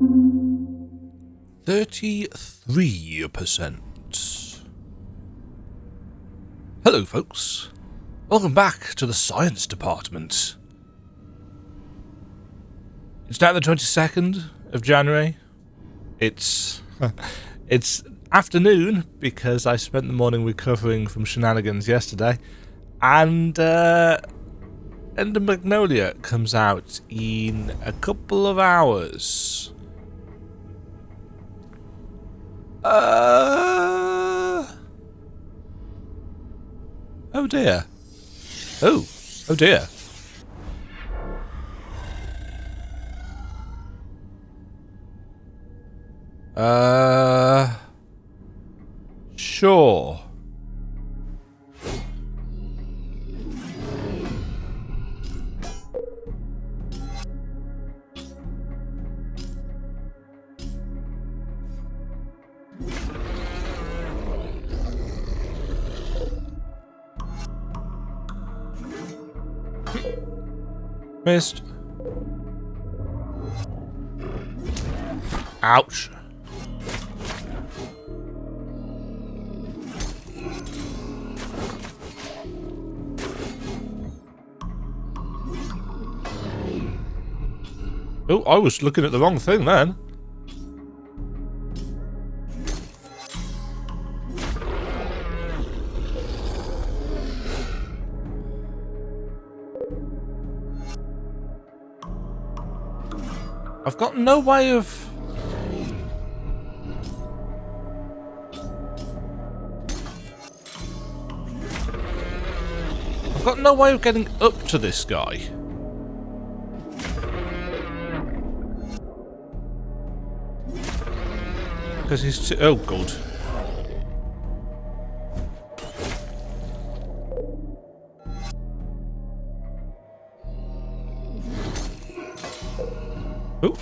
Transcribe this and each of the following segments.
33%. Hello, folks. Welcome back to the science department. It's now the 22nd of January. It's afternoon because I spent the morning recovering from shenanigans yesterday, and Ender Magnolia comes out in a couple of hours. Oh dear. Oh dear. Sure. Missed. Ouch. Oh, I was looking at the wrong thing then. I've got no way of... I've got no way of getting up to this guy. Because he's too... Oh, God. Oh.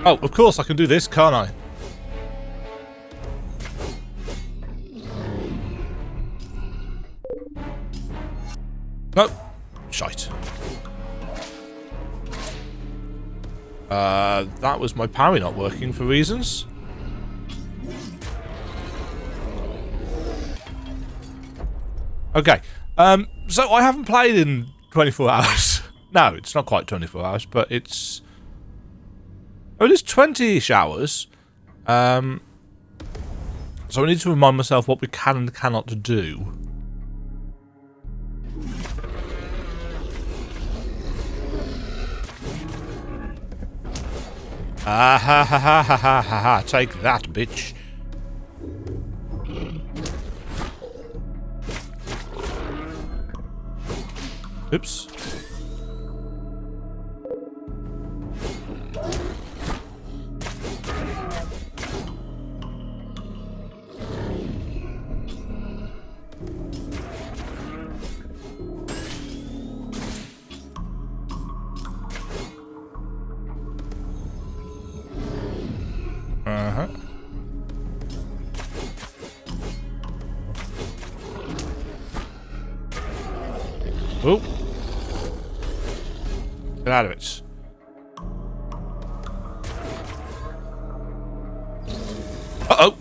Oh, of course I can do this, can't I? Nope. Shite. That was my parry not working for reasons. Okay. So I haven't played in 24 hours. No, it's not quite 24 hours, but it's... Oh, it is 20-ish hours. So I need to remind myself what we can and cannot do. Ah ha ha ha ha ha ha ha! Take that, bitch! Oops. Uh-huh. Oh. Get out of it. Uh-oh.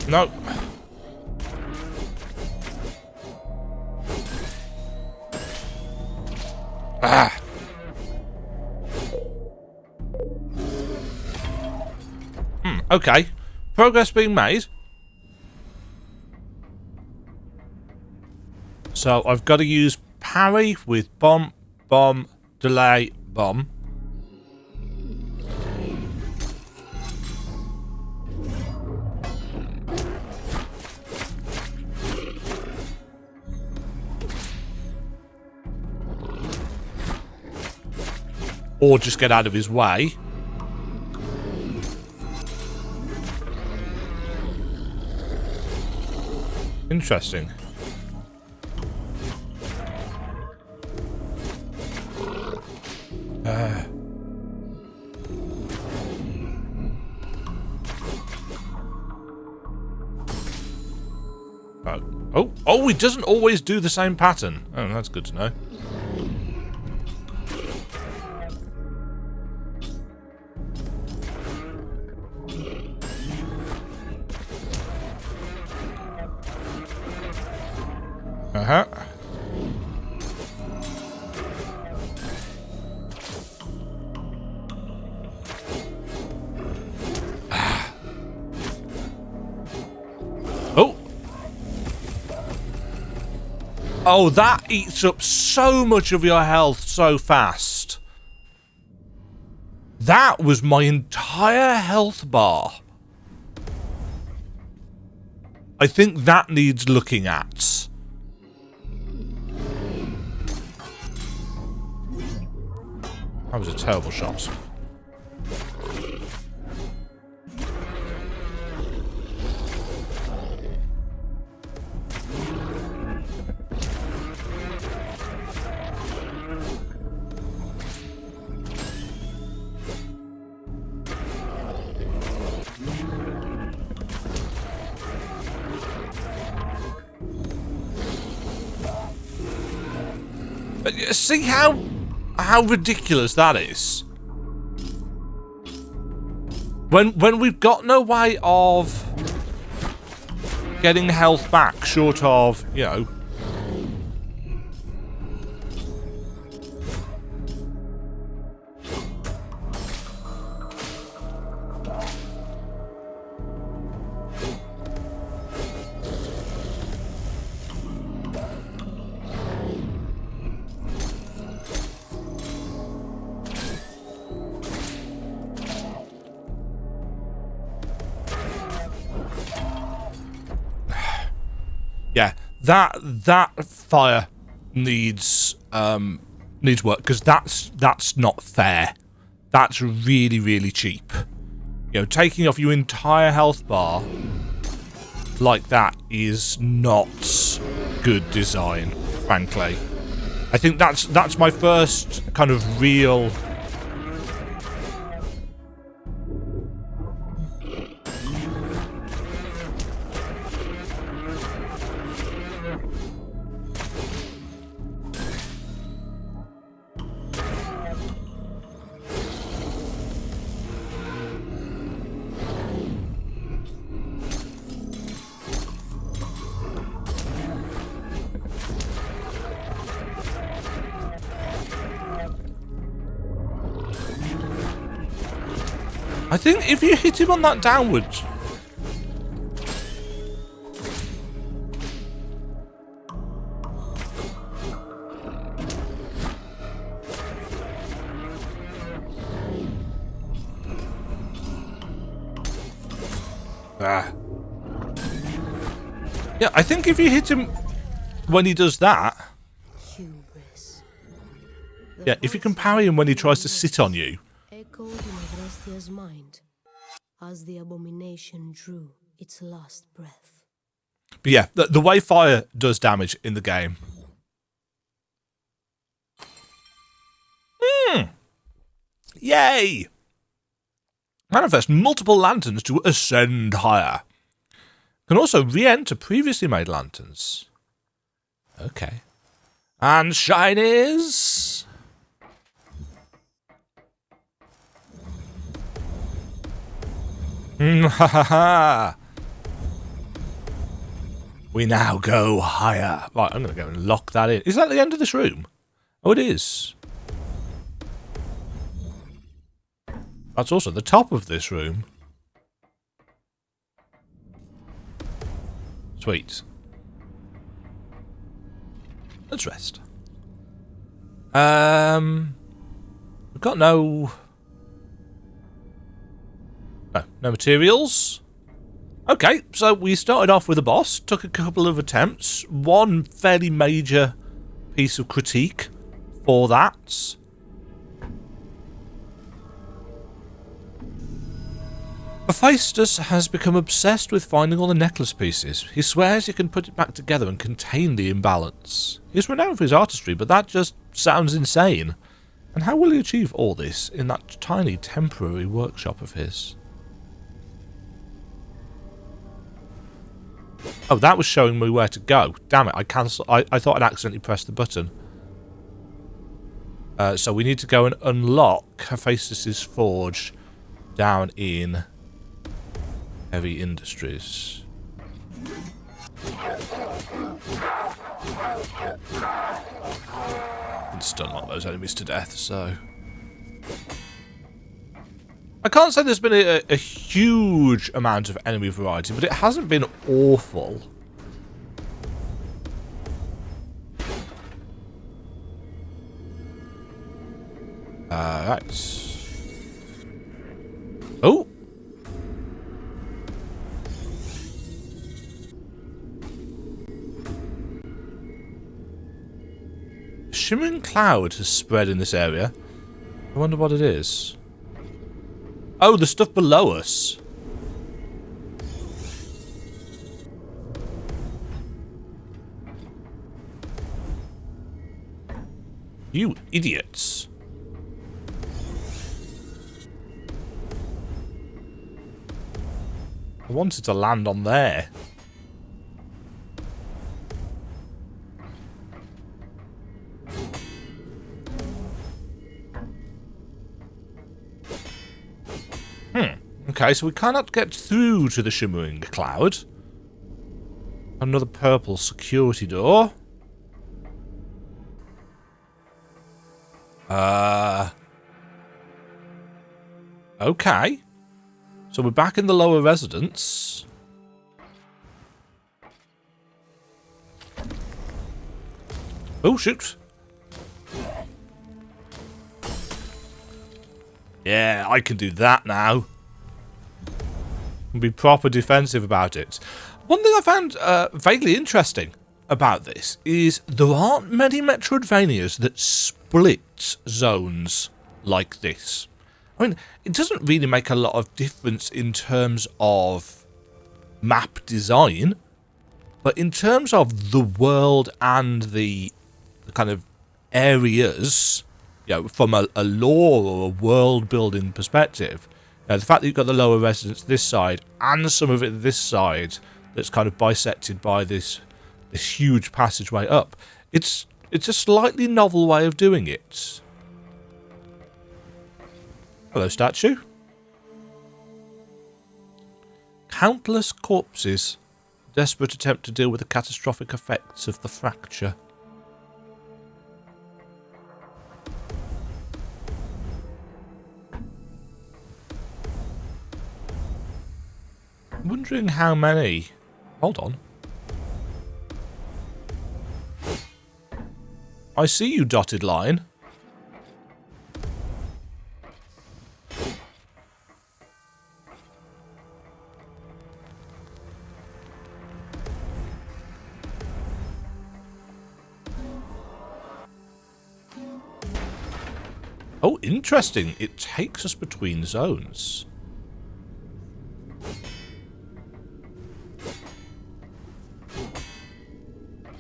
No. Ah. Okay. Progress being made. So I've got to use parry with bomb, bomb, delay, bomb. Or just get out of his way. Interesting. Oh, it doesn't always do the same pattern. Oh, that's good to know. Uh-huh. Oh. Oh, that eats up so much of your health so fast. That was my entire health bar. I think that needs looking at. That was a terrible shot. See how ridiculous that is? When we've got no way of getting health back short of, you know, yeah, that fire needs work, because that's not fair. That's really cheap. You know, taking off your entire health bar like that is not good design, frankly. I think that's my first kind of real I think if you hit him on that downwards... Yeah, I think if you hit him when he does that... Yeah, if you can parry him when he tries to sit on you... mind as the abomination drew its last breath. But yeah, the way fire does damage in the game. Yay! Manifest multiple lanterns to ascend higher. Can also re-enter previously made lanterns. Okay. And shinies. We now go higher. Right, I'm going to go and lock that in. Is that the end of this room? Oh, it is. That's also the top of this room. Sweet. Let's rest. We've got no materials. Okay, so we started off with a boss, took a couple of attempts, one fairly major piece of critique for that. Hephaestus has become obsessed with finding all the necklace pieces. He swears he can put it back together and contain the imbalance. He's renowned for his artistry, but that just sounds insane. And how will he achieve all this in that tiny temporary workshop of his? Oh, that was showing me where to go. Damn it, I cancelled. I thought I'd accidentally pressed the button. So we need to go and unlock Hephaestus' forge down in Heavy Industries. Can stun lock those enemies to death, so... I can't say there's been a huge amount of enemy variety, but it hasn't been awful. Right. Oh! A shimmering cloud has spread in this area. I wonder what it is. Oh, the stuff below us. You idiots. I wanted to land on there. Okay, so we cannot get through to the shimmering cloud. Another purple security door. Okay. So we're back in the lower residence. Oh, shoot. Yeah, I can do that now. And be proper defensive about it. One thing I found vaguely interesting about this is there aren't many metroidvanias that split zones like this. I mean, it doesn't really make a lot of difference in terms of map design, but in terms of the world and the kind of areas, you know, from a lore or a world building perspective, you know, the fact that you've got the lower residence this side and some of it this side that's kind of bisected by this huge passageway up, it's a slightly novel way of doing it. Hello, statue. Countless corpses. Desperate attempt to deal with the catastrophic effects of the fracture. I'm wondering how many... Hold on. I see you, dotted line. Oh, interesting. It takes us between zones.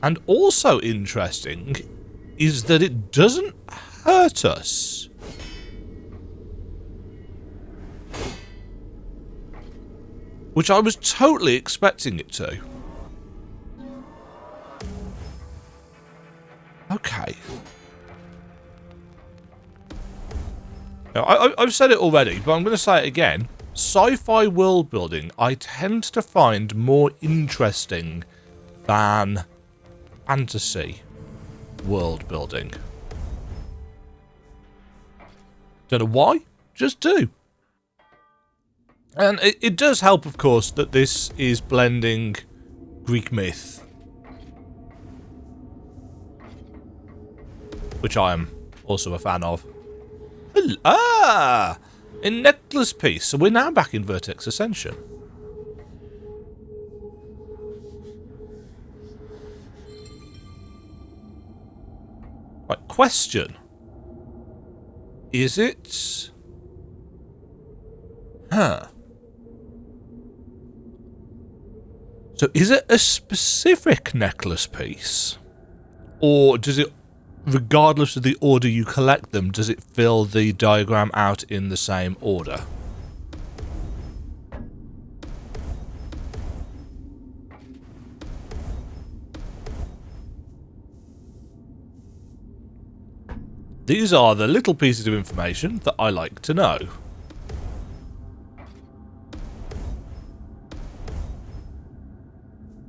And also interesting is that it doesn't hurt us. Which I was totally expecting it to. Okay. Now, I've said it already, but I'm going to say it again. Sci-fi world building I tend to find more interesting than fantasy world building. Don't know why, just do. And it does help, of course, that this is blending Greek myth, which I am also a fan of. Ah! A necklace piece. So we're now back in Vertex Ascension. Right, question. Is it... Huh. So is it a specific necklace piece? Or does it, regardless of the order you collect them, does it fill the diagram out in the same order? These are the little pieces of information that I like to know.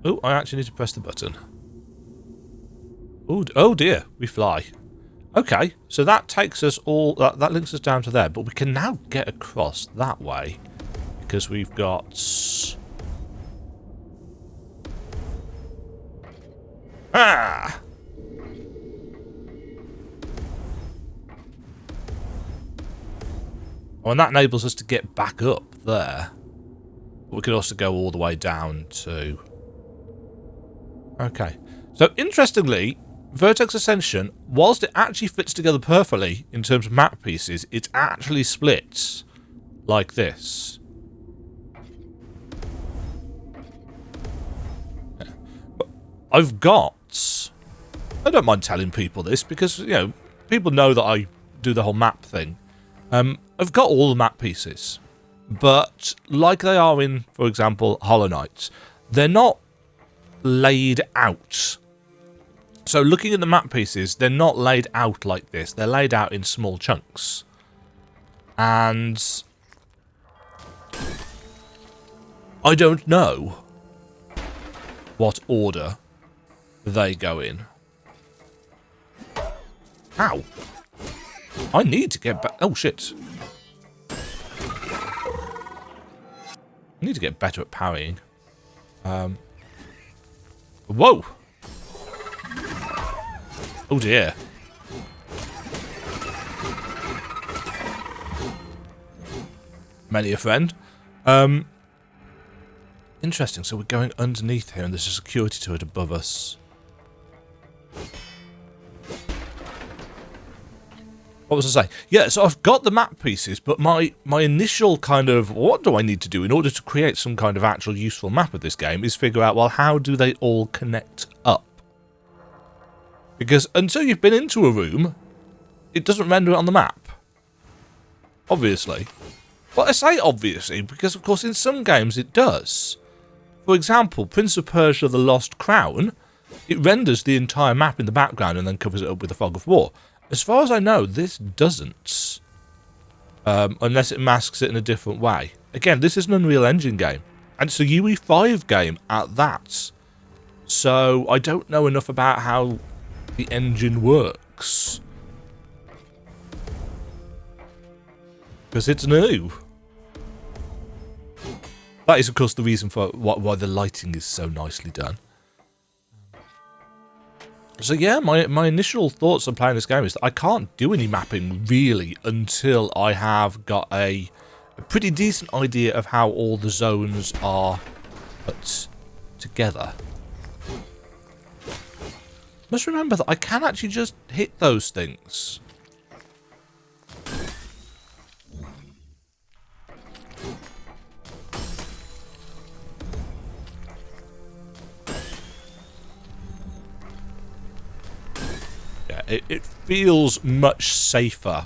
Oh, I actually need to press the button. Oh dear, we fly. Okay, so that takes us all... That links us down to there, but we can now get across that way. Because we've got... Ah! Oh, and that enables us to get back up there. But we could also go all the way down to... Okay. So, interestingly, Vertex Ascension, whilst it actually fits together perfectly in terms of map pieces, it actually splits like this. But I've got... I don't mind telling people this because, you know, people know that I do the whole map thing. I've got all the map pieces, but like they are in, for example, Hollow Knight, they're not laid out. So looking at the map pieces, they're not laid out like this. They're laid out in small chunks. And I don't know what order they go in. Ow. I need to get back. Oh, shit. I need to get better at parrying. Whoa! Oh, dear. Many a friend. Interesting. So we're going underneath here, and there's a security turret above us. What was I saying? Yeah, so I've got the map pieces, but my initial kind of, what do I need to do in order to create some kind of actual useful map of this game is figure out, well, how do they all connect up? Because until you've been into a room, it doesn't render it on the map. Obviously. Well, I say obviously, because of course in some games it does. For example, Prince of Persia The Lost Crown, it renders the entire map in the background and then covers it up with a fog of war. As far as I know, this doesn't. Unless it masks it in a different way. Again, this is an Unreal Engine game. And it's a UE5 game at that. So, I don't know enough about how the engine works. Because it's new. That is, of course, the reason for why the lighting is so nicely done. So yeah, my initial thoughts on playing this game is that I can't do any mapping, really, until I have got a pretty decent idea of how all the zones are put together. Must remember that I can actually just hit those things. It feels much safer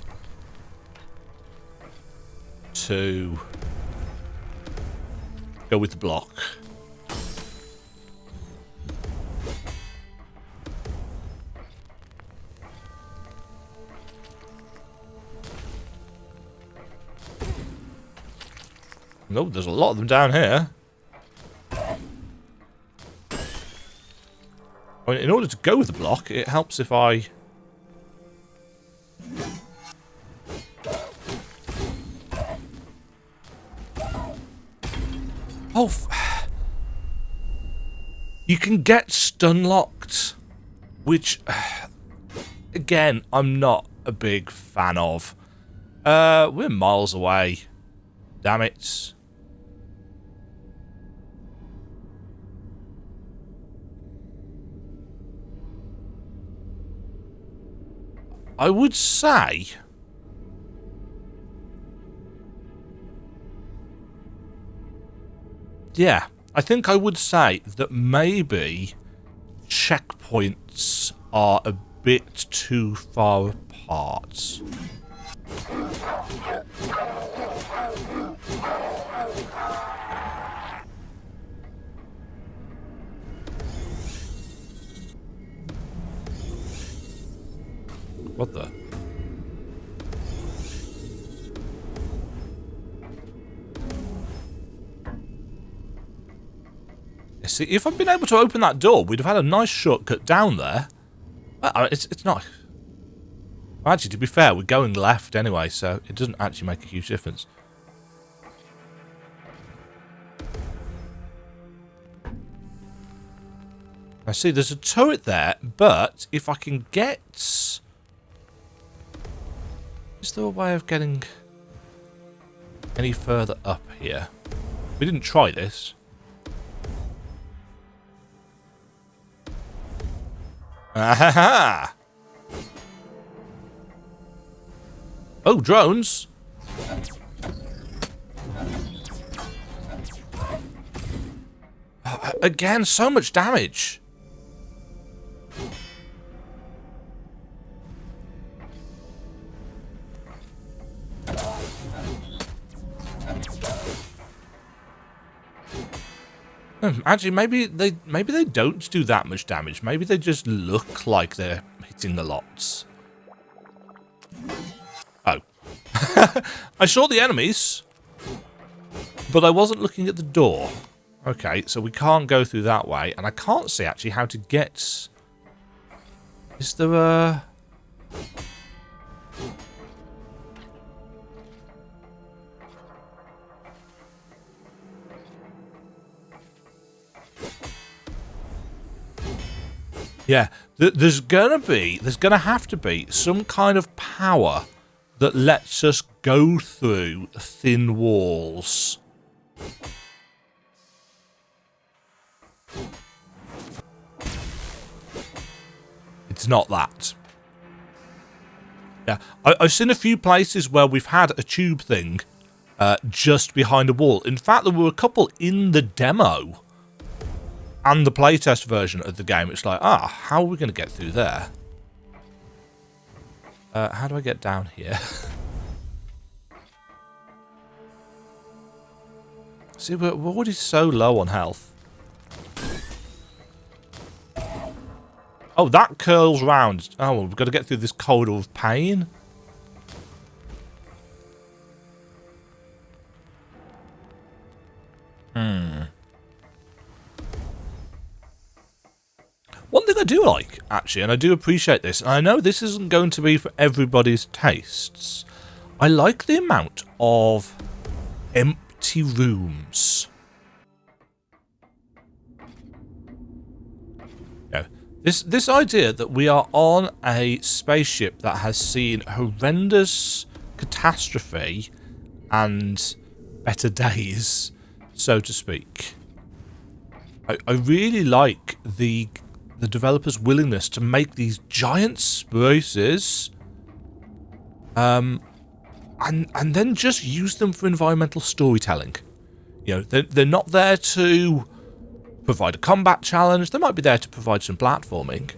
to go with the block. No, there's a lot of them down here. I mean, in order to go with the block, it helps if I... Oh, you can get stun locked, which, again, I'm not a big fan of. We're miles away. Damn it. I would say... Yeah, I think I would say that maybe checkpoints are a bit too far apart. What the? See, if I'd been able to open that door, we'd have had a nice shortcut down there. It's not... Actually, to be fair, we're going left anyway, so it doesn't actually make a huge difference. I see there's a turret there, but if I can get... Is there a way of getting any further up here? We didn't try this. Ahaha! Oh, drones! Again, so much damage. Actually, maybe they don't do that much damage. Maybe they just look like they're hitting the lots. Oh. I saw the enemies, but I wasn't looking at the door. Okay, so we can't go through that way, and I can't see actually how to get... Is there a... Yeah, there's gonna have to be some kind of power that lets us go through thin walls. It's not that. Yeah, I've seen a few places where we've had a tube thing just behind a wall. In fact, there were a couple in the demo and the playtest version of the game. It's like, how are we going to get through there? How do I get down here? See, we're already so low on health. Oh, that curls round. Oh, well, we've got to get through this corridor of pain. One thing I do like, actually, and I do appreciate this, and I know this isn't going to be for everybody's tastes, I like the amount of empty rooms. Yeah. This idea that we are on a spaceship that has seen horrendous catastrophe and better days, so to speak. I really like the developer's willingness to make these giant spaces and then just use them for environmental storytelling. You know, they're not there to provide a combat challenge. They might be there to provide some platforming.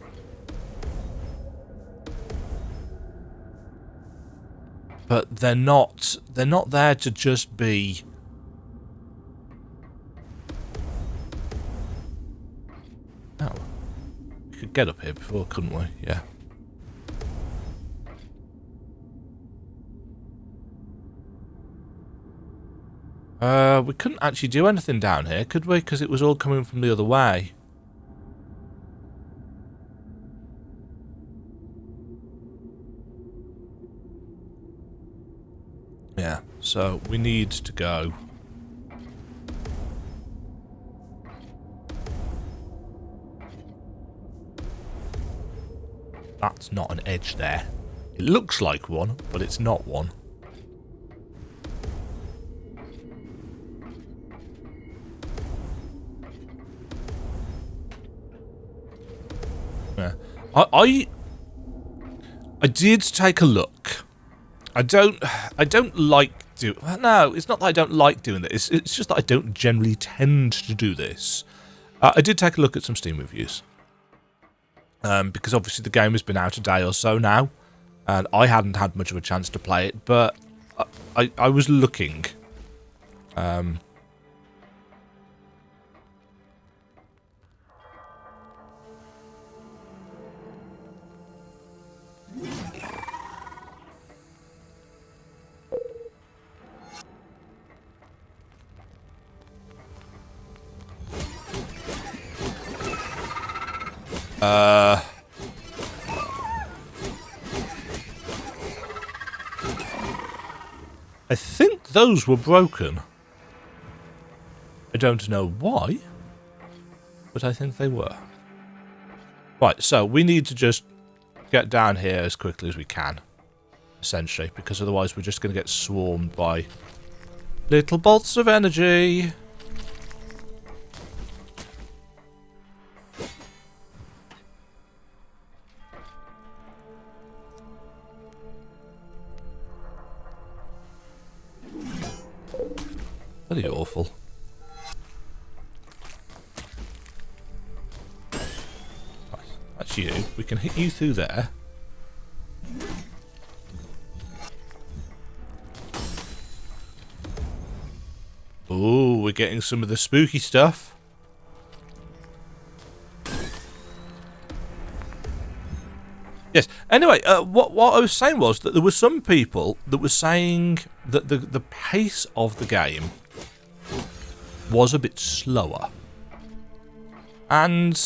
But they're not there to just be... Oh. We could get up here before, couldn't we? Yeah. We couldn't actually do anything down here, could we? Because it was all coming from the other way. Yeah, so we need to go. That's not an edge there. It looks like one, but it's not one. Yeah. I did take a look. I don't like do. No, it's not that I don't like doing this. It's just that I don't generally tend to do this. I did take a look at some Steam reviews. Because obviously the game has been out a day or so now, and I hadn't had much of a chance to play it, but I was looking. I think those were broken. I don't know why, but I think they were. Right, so we need to just get down here as quickly as we can, essentially, because otherwise we're just going to get swarmed by little bolts of energy. Bloody awful. Right, that's you. We can hit you through there. Ooh, we're getting some of the spooky stuff. Yes. Anyway, what I was saying was that there were some people that were saying that the pace of the game was a bit slower. And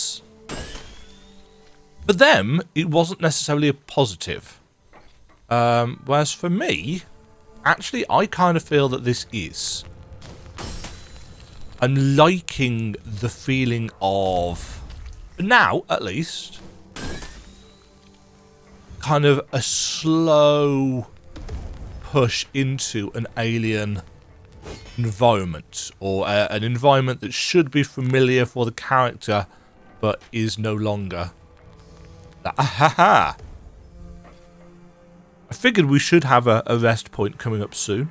for them, it wasn't necessarily a positive. Whereas for me, actually, I kind of feel that this is. I'm liking the feeling of, now at least, kind of a slow push into an alien environment, or an environment that should be familiar for the character but is no longer. I figured we should have a rest point coming up soon,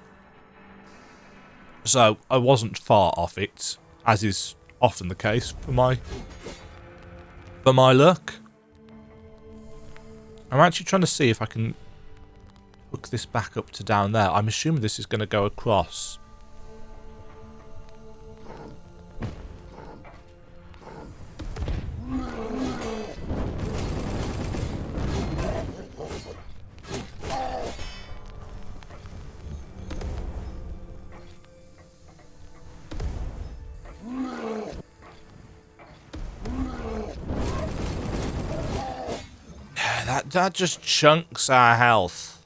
so I wasn't far off it, as is often the case for my luck. I'm actually trying to see if I can hook this back up to down there. I'm assuming this is going to go across. That just chunks our health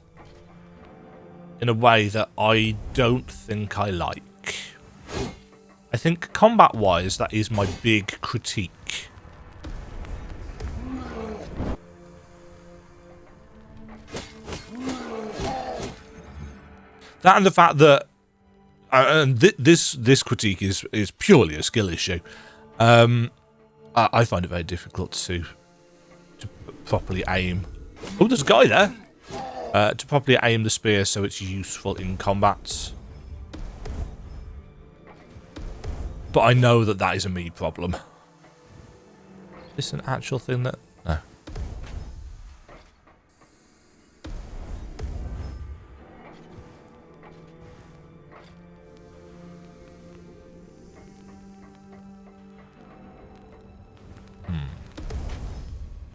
in a way that I don't think I like. I think combat-wise, that is my big critique. That and the fact that, and this critique is purely a skill issue. I find it very difficult to properly aim. Oh, there's a guy there. To properly aim the spear so it's useful in combat. But I know that that is a me problem. Is this an actual thing that... No.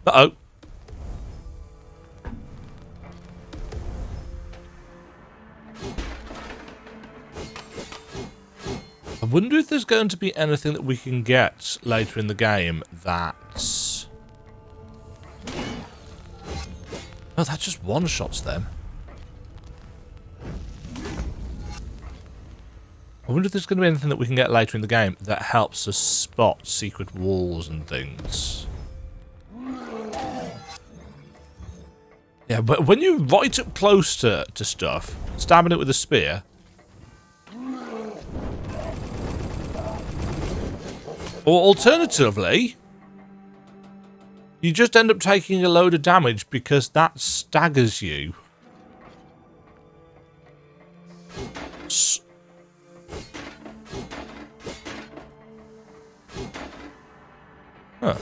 Uh-oh. I wonder if there's going to be anything that we can get later in the game that's... Oh, that just one-shots them. I wonder if there's going to be anything that we can get later in the game that helps us spot secret walls and things. Yeah, but when you're right up close to stuff, stabbing it with a spear... Or alternatively, you just end up taking a load of damage because that staggers you. Huh.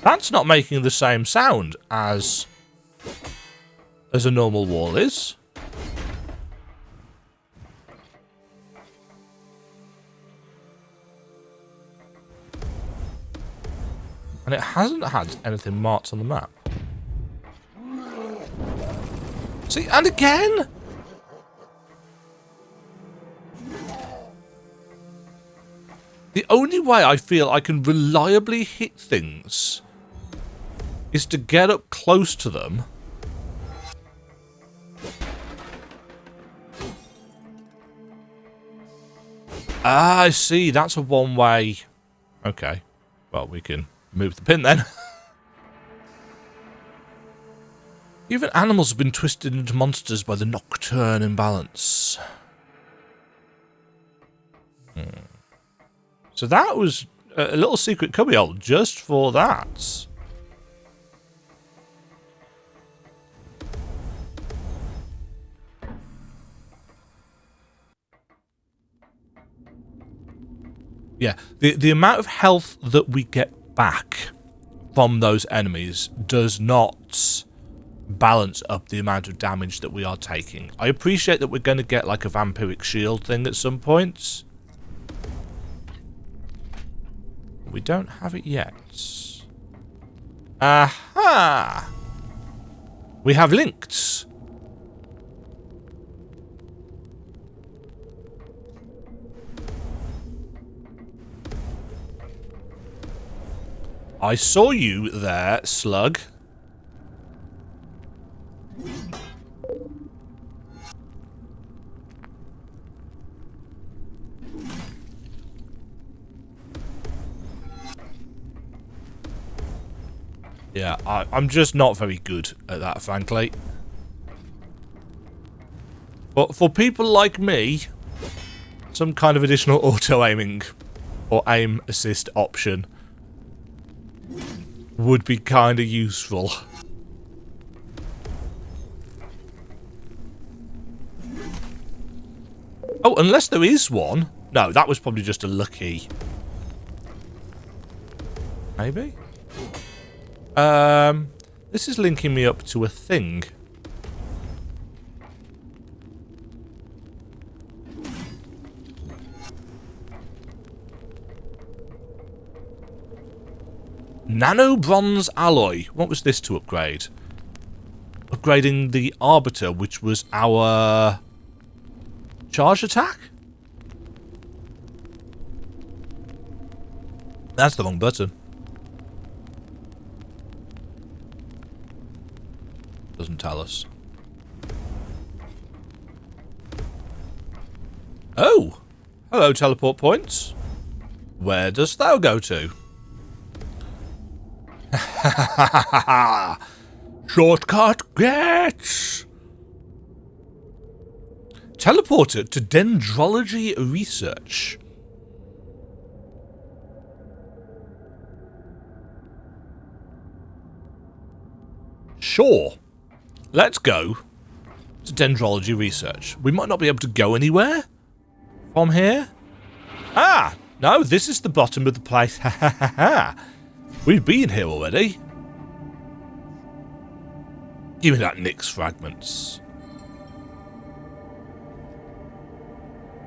That's not making the same sound as a normal wall is. And it hasn't had anything marked on the map. See, and again! only way I feel I can reliably hit things is to get up close to them. Ah, I see. That's a one-way. Okay. Well, we can move the pin then. Even animals have been twisted into monsters by the nocturne imbalance. So that was a little secret cubbyhole just for that. Yeah, the amount of health that we get back from those enemies does not balance up the amount of damage that we are taking. I appreciate that we're going to get like a vampiric shield thing at some point. We don't have it yet. Aha! We have linked. I saw you there, slug. Yeah, I'm just not very good at that, frankly. But for people like me, some kind of additional auto-aiming or aim assist option would be kind of useful. Oh, unless there is one. No, that was probably just a lucky. Maybe? This is linking me up to a thing. Nano bronze alloy. What was this to upgrade? Upgrading the arbiter, which was our charge attack? That's the wrong button. Doesn't tell us. Oh! Hello, teleport points. Where dost thou go to? Shortcut gets! Teleported to dendrology research. Sure. Let's go to dendrology research. We might not be able to go anywhere from here. Ah! No, this is the bottom of the place. Ha ha ha ha. We've been here already. Give me that Nyx fragments.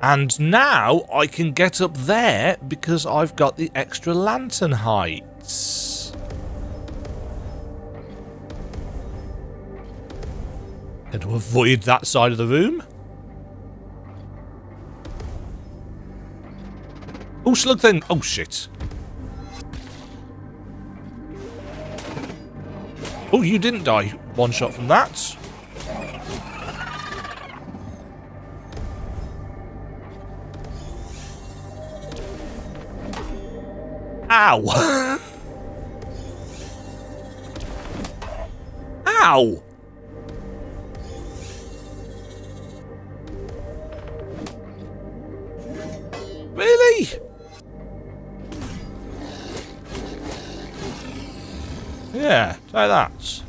And now I can get up there because I've got the extra lantern heights. And to avoid that side of the room. Oh, slug thing. Oh, shit. Oh, you didn't die one shot from that. Ow. Ow. Really? Yeah, try that.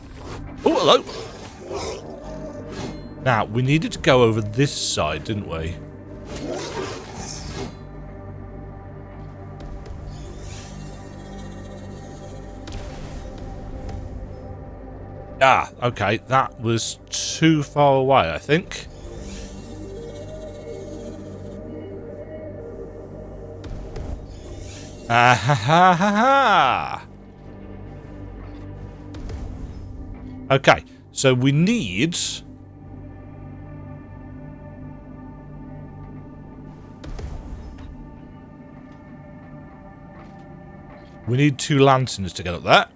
Oh, hello. Now, we needed to go over this side, didn't we? Ah, okay. That was too far away, I think. Ah ha ha ha ha! Okay, so we need... We need 2 lanterns to get up there.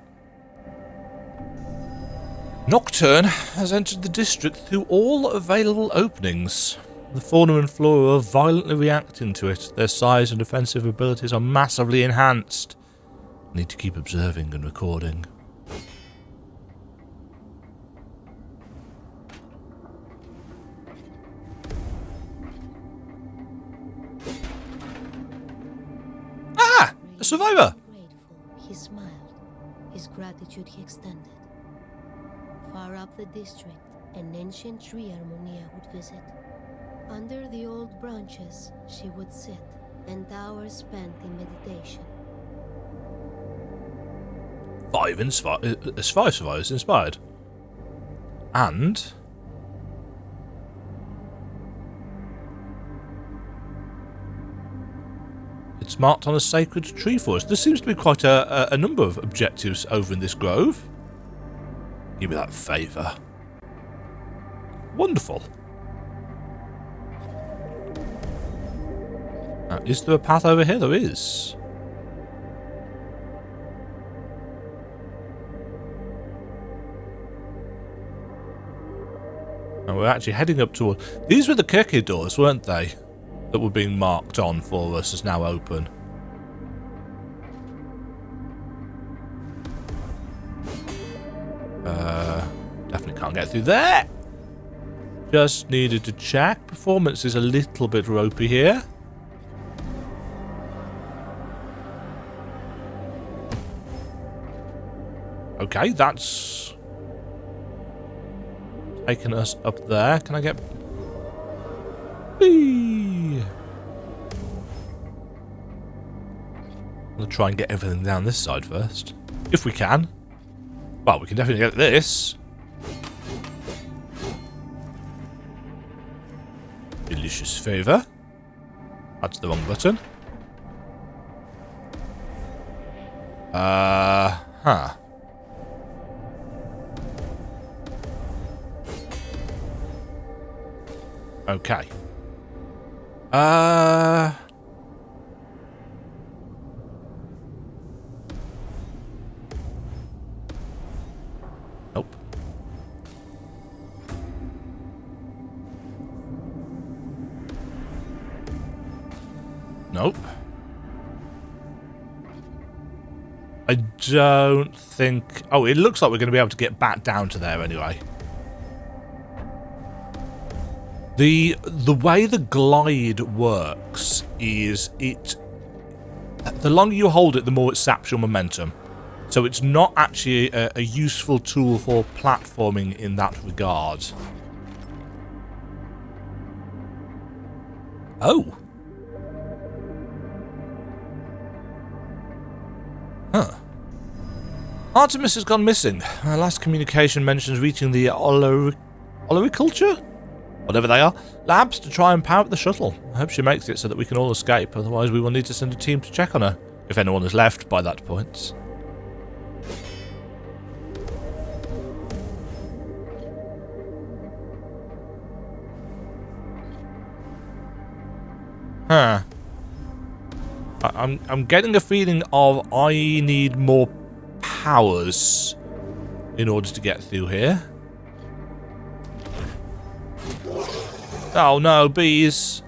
Nocturne has entered the district through all available openings. The fauna and flora are violently reacting to it. Their size and defensive abilities are massively enhanced. Need to keep observing and recording. Ah! A survivor! Grateful, he smiled. His gratitude he extended. Far up the district, an ancient tree Harmonia would visit. Under the old branches, she would sit, and hours spent in meditation. 5 survivors inspired. And... it's marked on a sacred tree forest. There seems to be quite a number of objectives over in this grove. Give me that favour. Wonderful. Is there a path over here? There is. And we're actually heading up toward... these were the Kirky doors, weren't they? That were being marked on for us as now open. Definitely can't get through there. Just needed to check. Performance is a little bit ropey here. Okay, that's taking us up there. Can I get... whee! I'm going to try and get everything down this side first. If we can. Well, we can definitely get this. Delicious favour. That's the wrong button. Huh. Okay. Nope. Nope. I don't think... oh, it looks like we're going to be able to get back down to there anyway. The way the glide works is the longer you hold it, the more it saps your momentum. So it's not actually a useful tool for platforming in that regard. Oh. Huh. Artemis has gone missing. Our last communication mentions reaching the olericulture? Whatever they are, labs to try and power up the shuttle. I hope she makes it so that we can all escape, otherwise we will need to send a team to check on her, if anyone has left by that point. Huh. I'm getting a feeling of I need more powers in order to get through here. Oh no, bees.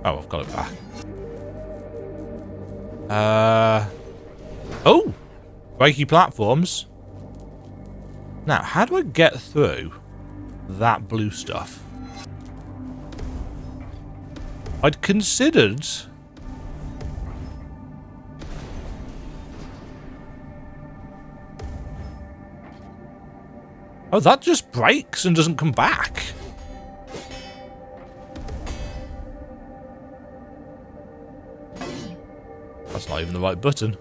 Oh, I've got it back. Oh! Breaky platforms. Now, how do I get through that blue stuff? I'd considered... oh, that just breaks and doesn't come back. That's not even the right button.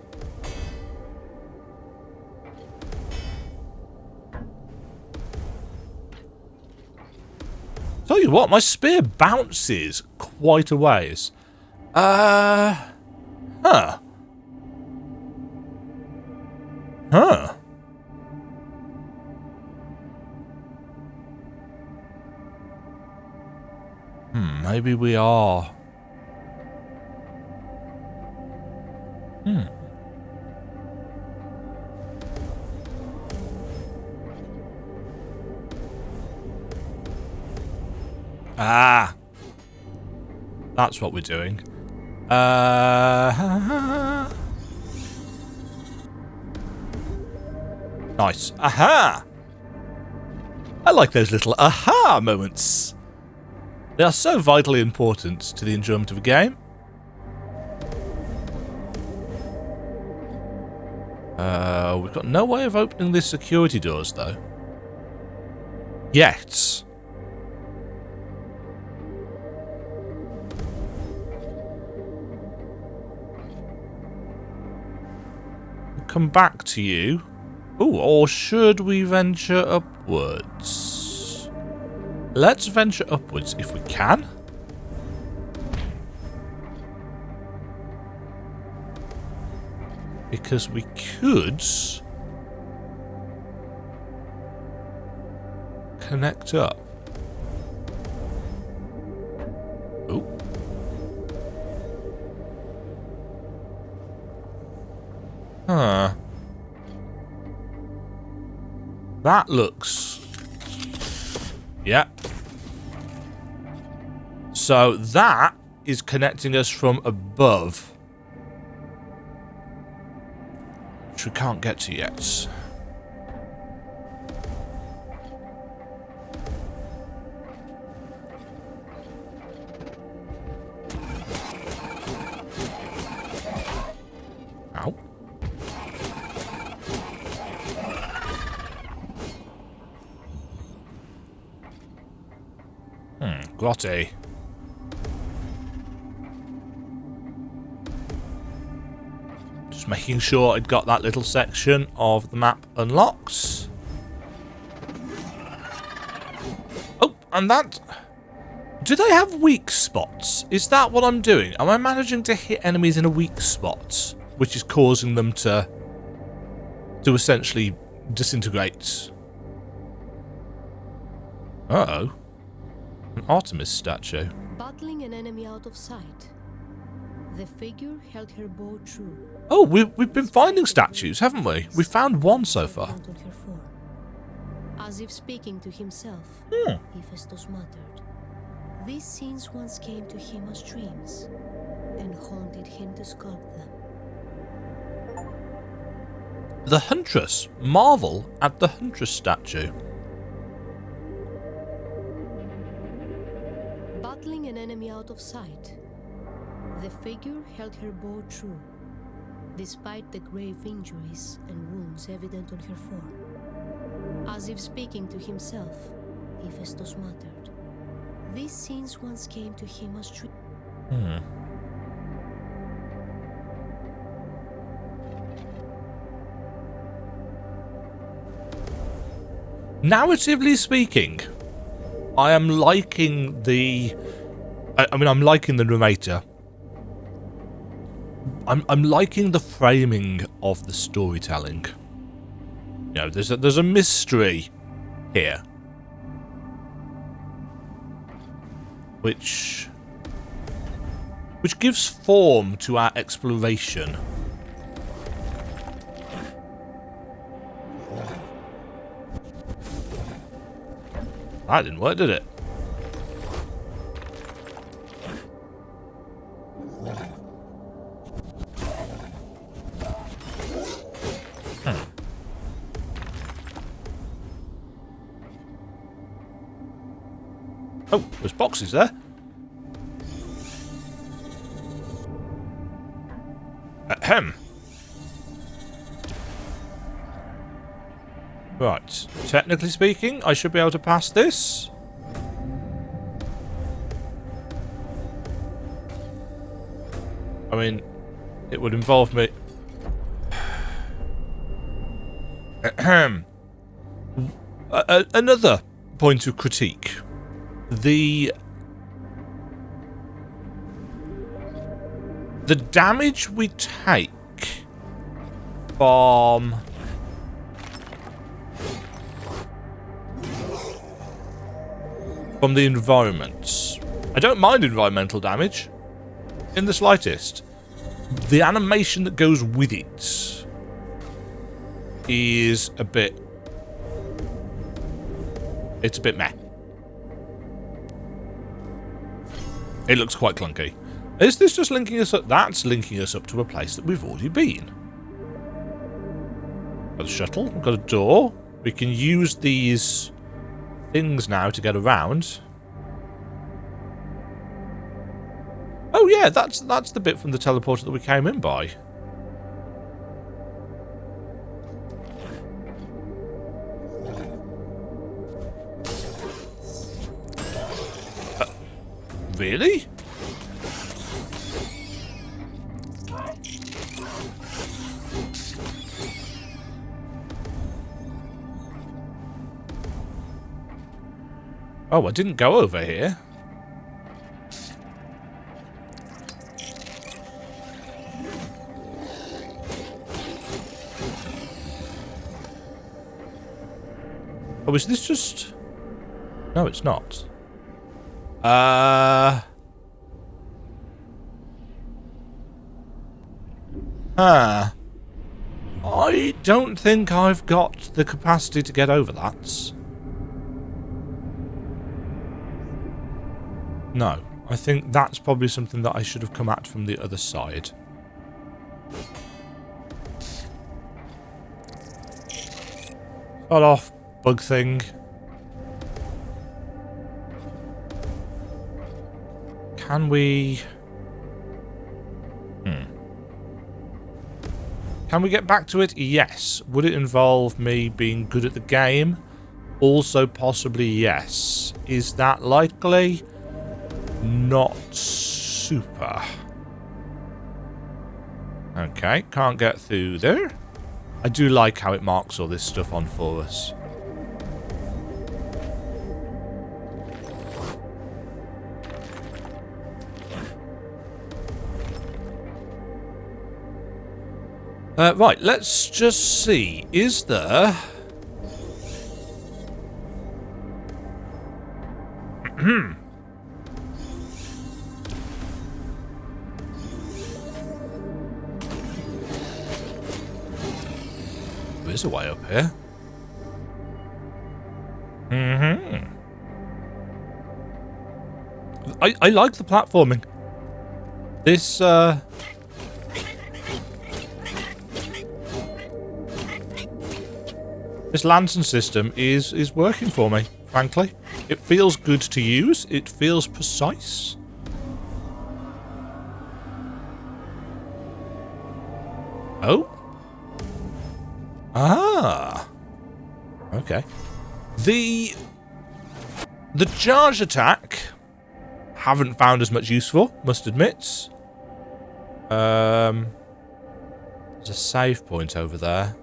Tell you what, my spear bounces quite a ways. Huh. Huh. Maybe we are. Ah! That's what we're doing. Nice. Aha! I like those little aha moments. They are so vitally important to the enjoyment of a game. We've got no way of opening these security doors, though. Yet. Come back to you. Ooh, or should we venture upwards? Let's venture upwards if we can. Because we could connect up. Ooh. Huh. That looks... Yeah. So that is connecting us from above. Which we can't get to yet. Ow. Grotty. Just making sure I'd got that little section of the map unlocked. Oh, and that... Do they have weak spots? Is that what I'm doing? Am I managing to hit enemies in a weak spot, which is causing them to essentially disintegrate? Uh-oh. An Artemis statue. Battling an enemy out of sight. The figure held her bow true. Oh, we've been finding statues, haven't we? We found one so far. On her form. As if speaking to himself, Hephaestus muttered. These scenes once came to him as dreams, and haunted him to sculpt them. The Huntress. Marvel at the Huntress statue. Battling an enemy out of sight. The figure held her bow true, despite the grave injuries and wounds evident on her form. As if speaking to himself, Hephaestus muttered. These scenes once came to him as dreams. Narratively speaking, I am liking the... I'm liking the narrator. I'm liking the framing of the storytelling. You know, there's a mystery here. Which gives form to our exploration. That didn't work, did it? Oh, there's boxes there. Ahem. Right. Technically speaking, I should be able to pass this. I mean, it would involve me... Ahem. Another point of critique. The damage we take from the environment. I don't mind environmental damage in the slightest. The animation that goes with it is a bit... It's a bit meh. It looks quite clunky. Is this just linking us up? That's linking us up to a place that we've already been. Got a shuttle, we've got a door. We can use these things now to get around. Oh yeah, that's the bit from the teleporter that we came in by. Really? Oh, I didn't go over here. Oh, is this just... No, it's not. Huh. I don't think I've got the capacity to get over that. No, I think that's probably something that I should have come at from the other side. Start off, bug thing. Can we... Can we get back to it? Yes. Would it involve me being good at the game? Also possibly yes. Is that likely? Not super. Okay, can't get through there. I do like how it marks all this stuff on for us. Right, let's just see. Is there... There's a way up here. I like the platforming. This, This lantern system is working for me, frankly. It feels good to use. It feels precise. Oh. Ah. Okay. The charge attack, haven't found as much useful, must admit. There's a save point over there.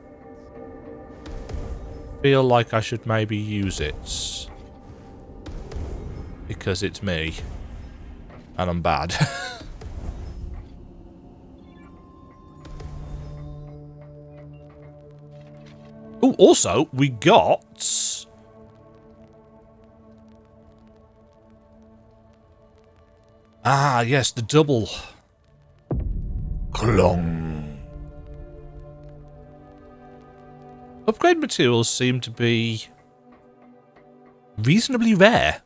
Feel like I should maybe use it because it's me and I'm bad. Oh, also we got yes, the double clong. Upgrade materials seem to be reasonably rare,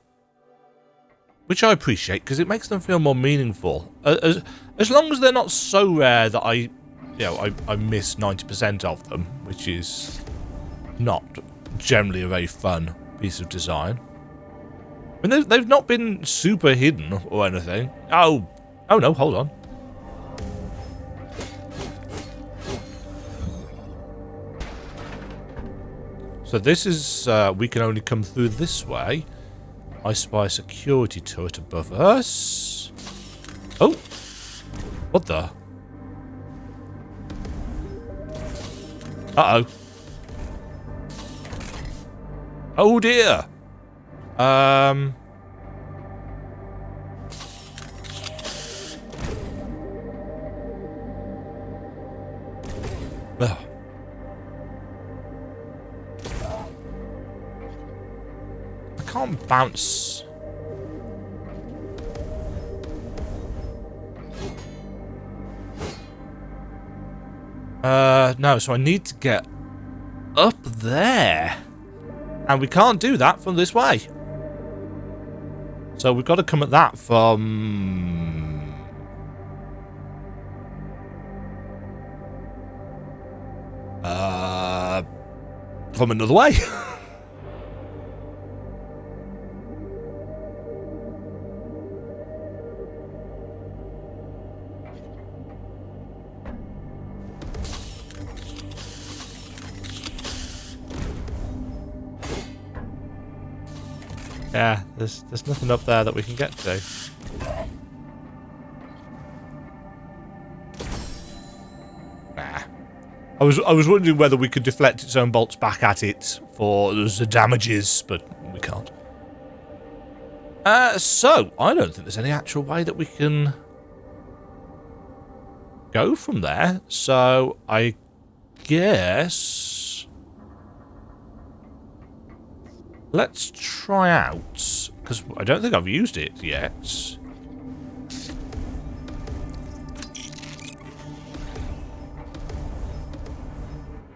which I appreciate because it makes them feel more meaningful. As long as they're not so rare that I miss 90% of them, which is not generally a very fun piece of design. I mean, they've not been super hidden or anything. Oh no, hold on. So this is, we can only come through this way. I spy a security turret above us. Oh! What the? Uh-oh. Oh dear! Ugh. Can't bounce. No, so I need to get up there. And we can't do that from this way. So we've got to come at that from... from another way. Yeah, there's nothing up there that we can get to. Nah. I was wondering whether we could deflect its own bolts back at it for the damages, but we can't. So I don't think there's any actual way that we can go from there. So I guess let's try out, because I don't think I've used it yet.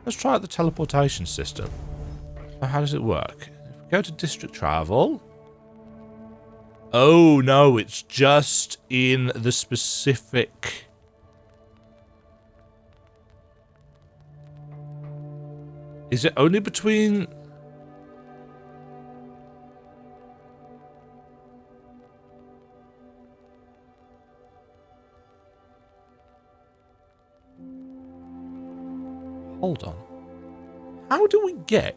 Let's try out the teleportation system. So how does it work? If we go to district travel... Oh, no, it's just in the specific... Is it only between... Hold on. How do we get...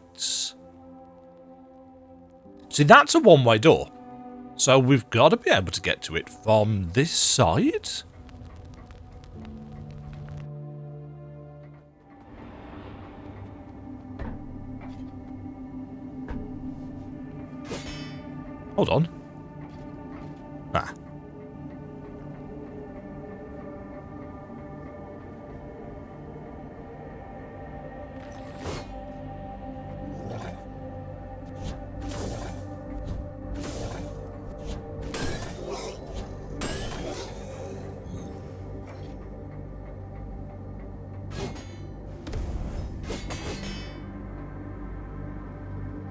See, that's a one-way door. So we've got to be able to get to it from this side? Hold on. Ah.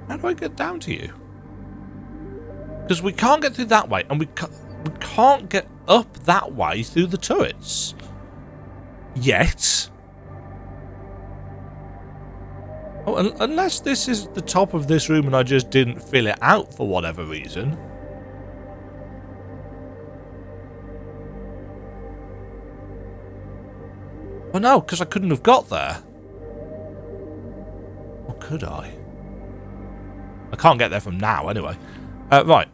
How do I get down to you? Because we can't get through that way, and we can't get up that way through the turrets. Yet. Oh, unless this is the top of this room and I just didn't fill it out for whatever reason. Oh no, because I couldn't have got there. Or could I? I can't get there from now, anyway. Right.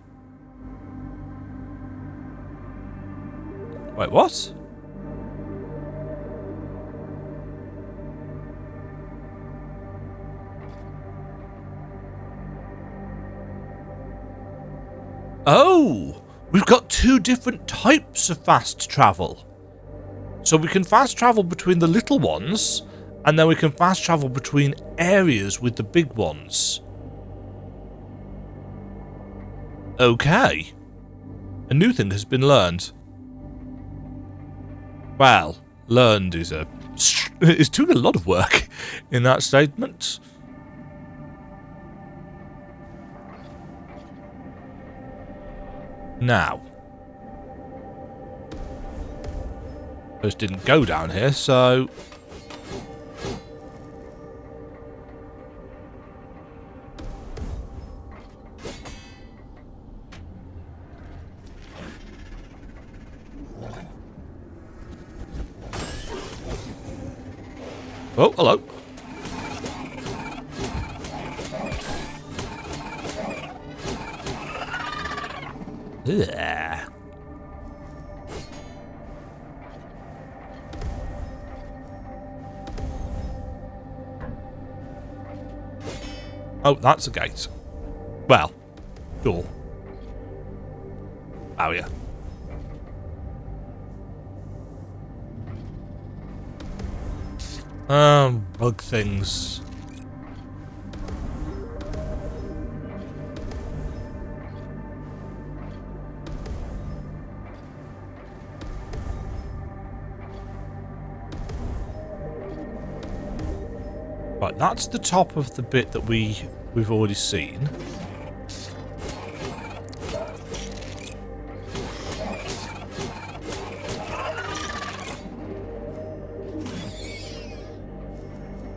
Wait, what? Oh! We've got two different types of fast travel. So we can fast travel between the little ones, and then we can fast travel between areas with the big ones. Okay. A new thing has been learned. Well, learned is doing a lot of work in that statement. Now. Those didn't go down here, so... Oh, hello. Yeah. Oh, that's a gate. Well, door. Barrier. Bug things. Right, that's the top of the bit that we've already seen.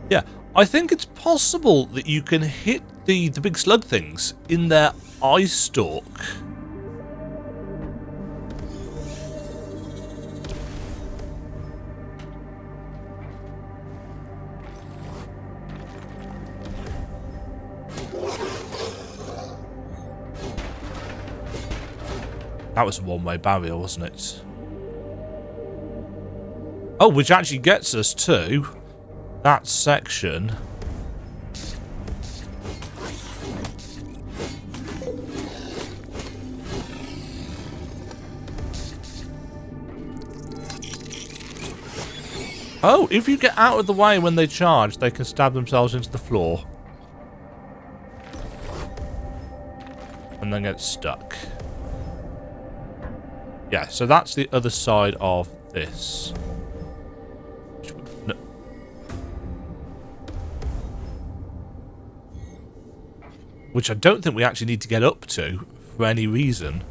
Yeah, I think it's possible that you can hit the big slug things in their eye stalk. That was a one-way barrier, wasn't it? Oh, which actually gets us to that section. Oh, if you get out of the way when they charge, they can stab themselves into the floor. And then get stuck. Yeah, so that's the other side of this. No. Which I don't think we actually need to get up to for any reason.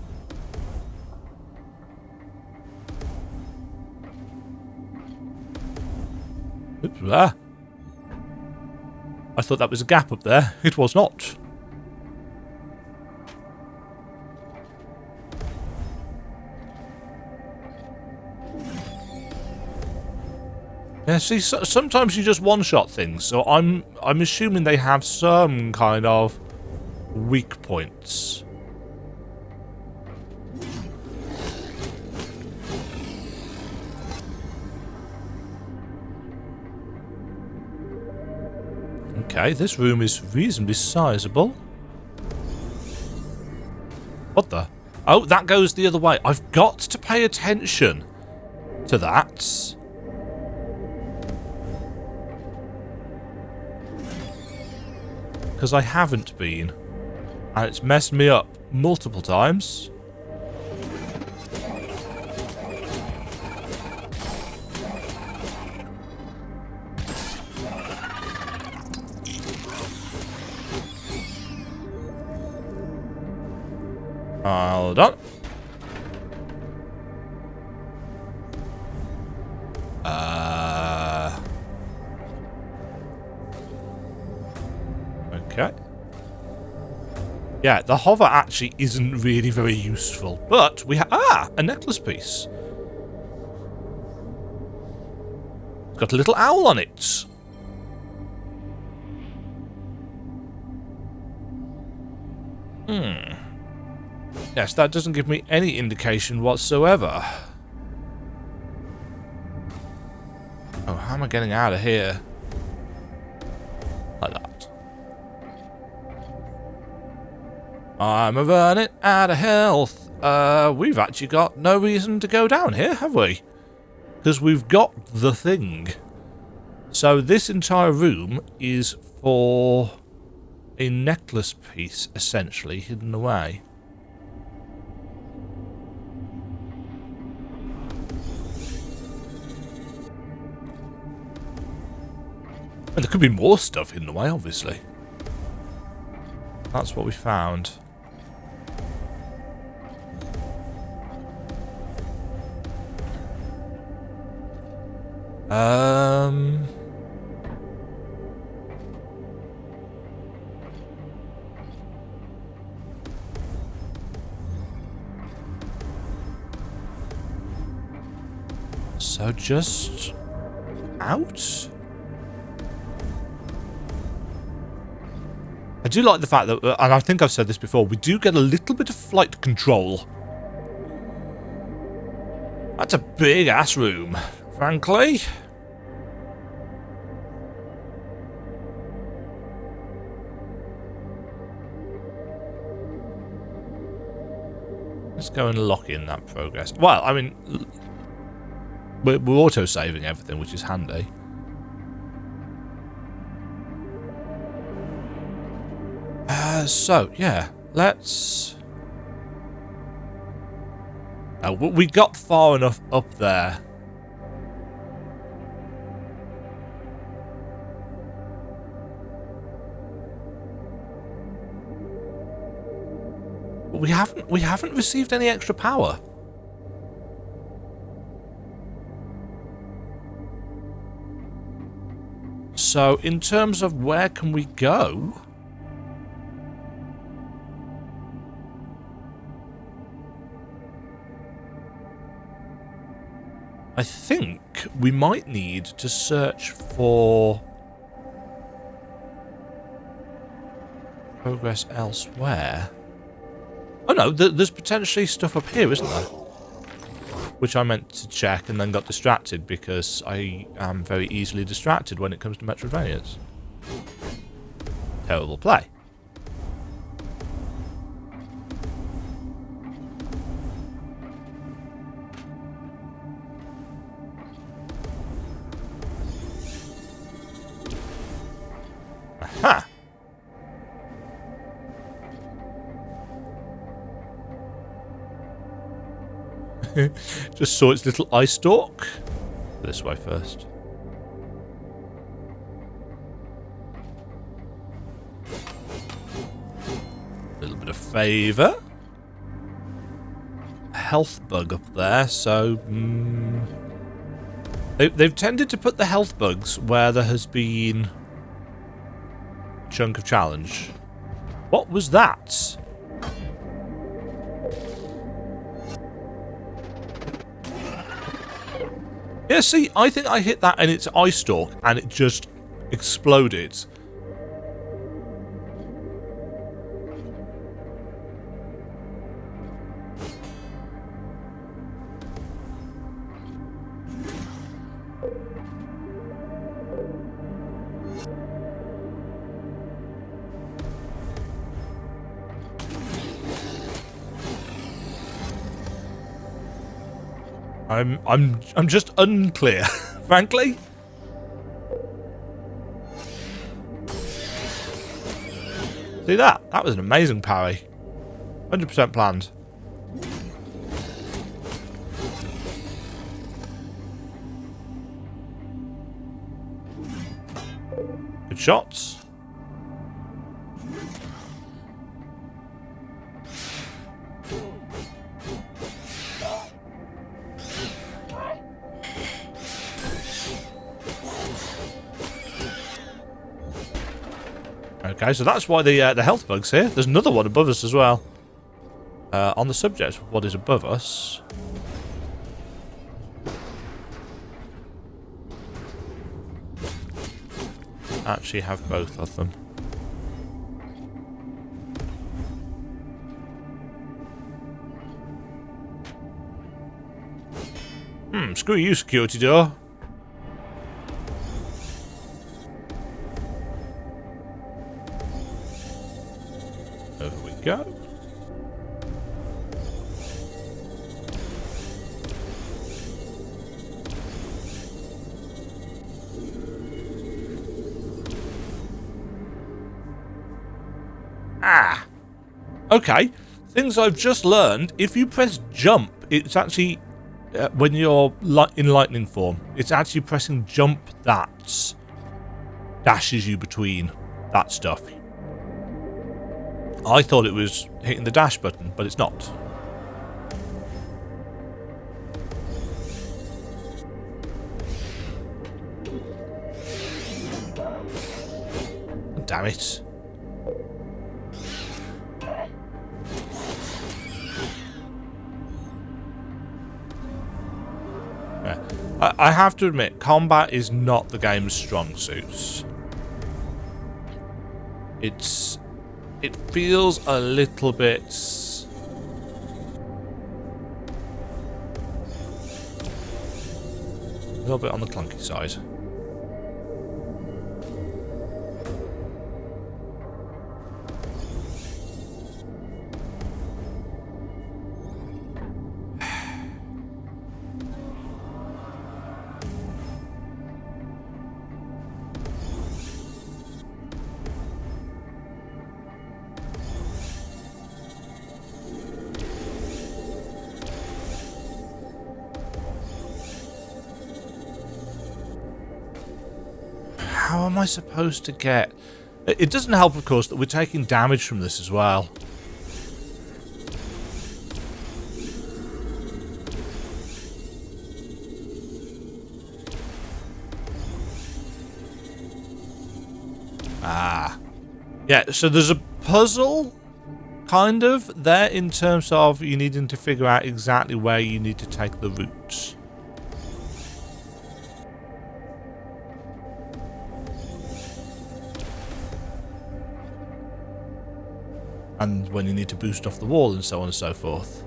Oops, there. I thought that was a gap up there. It was not. Yeah, see, sometimes you just one-shot things, so I'm assuming they have some kind of weak points. Okay, this room is reasonably sizable. What the? Oh, that goes the other way. I've got to pay attention to that. Because I haven't been. And it's messed me up multiple times. Hold on. Okay. Yeah, the hover actually isn't really very useful, but we have a necklace piece. It's got a little owl on it. Yes, that doesn't give me any indication whatsoever. Oh, how am I getting out of here? Like that. I'm running out of health. We've actually got no reason to go down here, have we? Because we've got the thing. So this entire room is for a necklace piece, essentially, hidden away. And there could be more stuff hidden away, obviously. That's what we found. So just out? I do like the fact that, and I think I've said this before, we do get a little bit of flight control. That's a big ass room, frankly. Let's go and lock in that progress. Well, I mean, we're auto-saving everything, which is handy. So, yeah, let's... we got far enough up there. we haven't received any extra power. So in terms of where can we go? I think we might need to search for progress elsewhere. Oh no, there's potentially stuff up here, isn't there? Which I meant to check and then got distracted because I am very easily distracted when it comes to metroidvanias. Terrible play. Aha! Just saw its little eye stalk. This way first. A little bit of favour. A health bug up there, so... They've tended to put the health bugs where there has been a chunk of challenge. What was that? Yeah, see, I think I hit that in its eye stalk and it just exploded. I'm just unclear, frankly. See that? That was an amazing parry. 100% planned. Good shots. Okay, so that's why the health bug's here. There's another one above us as well. On the subject of what is above us. Actually have both of them. Screw you, security door. Over we go. Ah! Okay. Things I've just learned. If you press jump, it's actually... when you're in lightning form, it's actually pressing jump that dashes you between that stuff. I thought it was hitting the dash button, but it's not. Damn it. I have to admit, combat is not the game's strong suits. It feels a little bit... a little bit on the clunky side. How am I supposed to get... It doesn't help, of course, that we're taking damage from this as well. Yeah, so there's a puzzle, kind of, there in terms of you needing to figure out exactly where you need to take the routes. And when you need to boost off the wall and so on and so forth.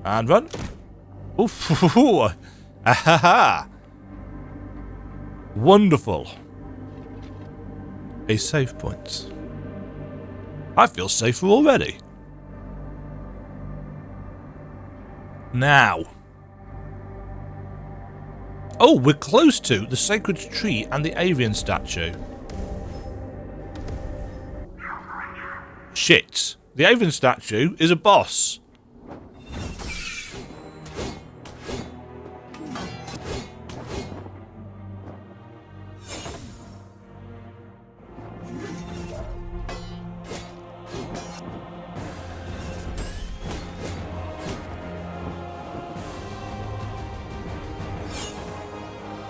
And run. Oof. Ahaha. Wonderful. A save point. I feel safer already. Now. Oh, we're close to the sacred tree and the avian statue. Shit. The avian statue is a boss.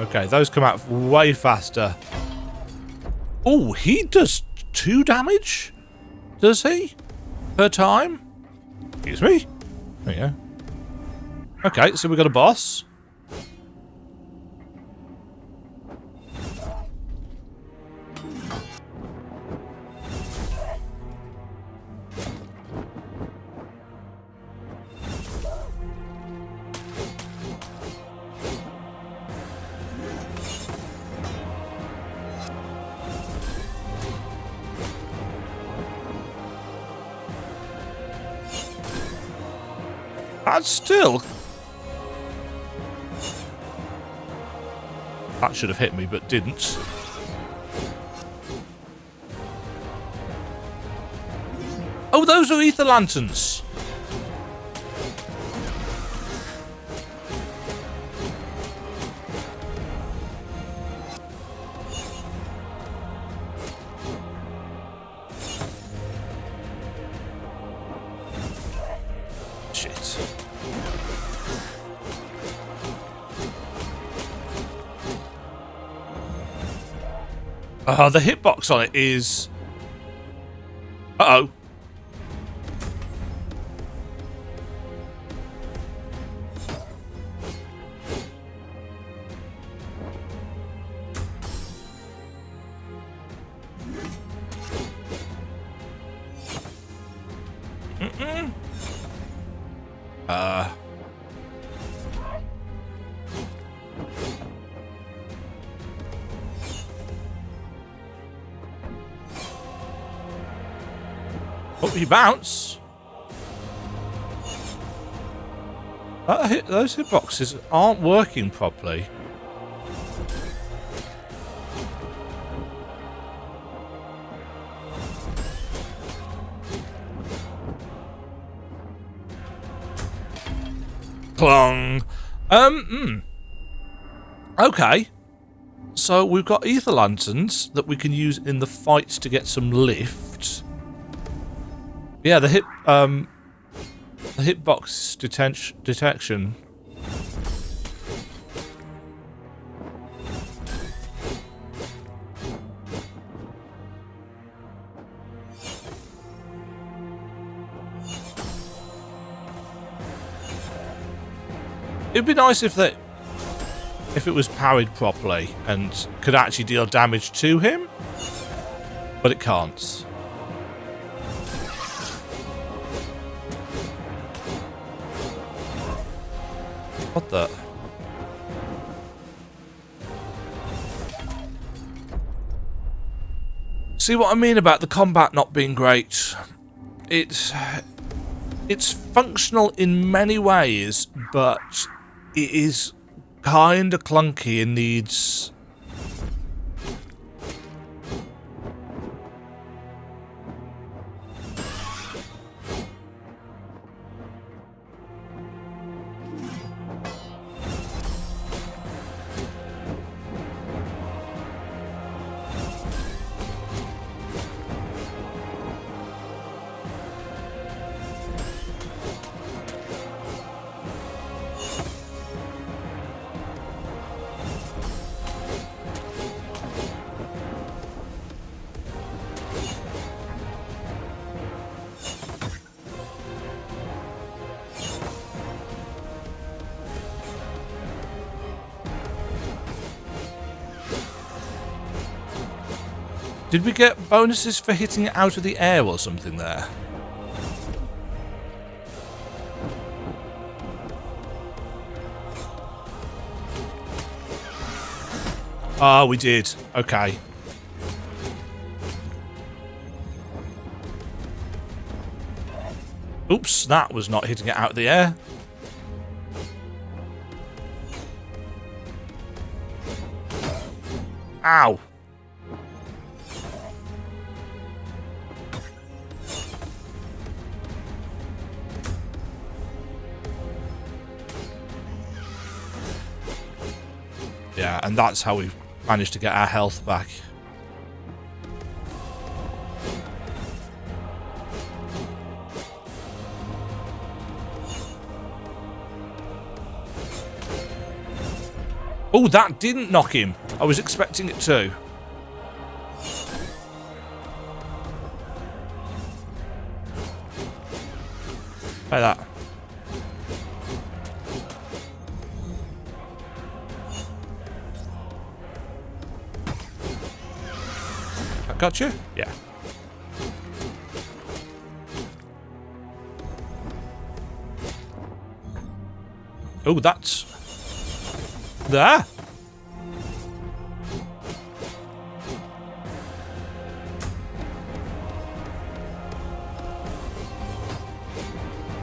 Okay, those come out way faster. Oh, he does 2 damage? Does he? Per time? Excuse me? There you go. Okay, so we've got a boss. That's still... That should have hit me, but didn't. Oh, those are ether lanterns. Shit. The hitbox on it is... Uh-oh. Oh, you bounce. Those hitboxes aren't working properly. Clong. Okay. So we've got ether lanterns that we can use in the fights to get some lift. Yeah, the hitbox detection. It'd be nice if it was parried properly and could actually deal damage to him, but it can't. What the? See what I mean about the combat not being great? It's functional in many ways, but it is kind of clunky and needs... Did we get bonuses for hitting it out of the air or something there? Oh, we did. Okay. Oops, that was not hitting it out of the air. Ow. Yeah, and that's how we managed to get our health back. Oh, that didn't knock him. I was expecting it to. Like that. That got you? Yeah. Oh, that's... there.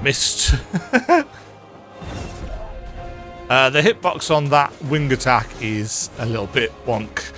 Missed. The hitbox on that wing attack is a little bit wonk.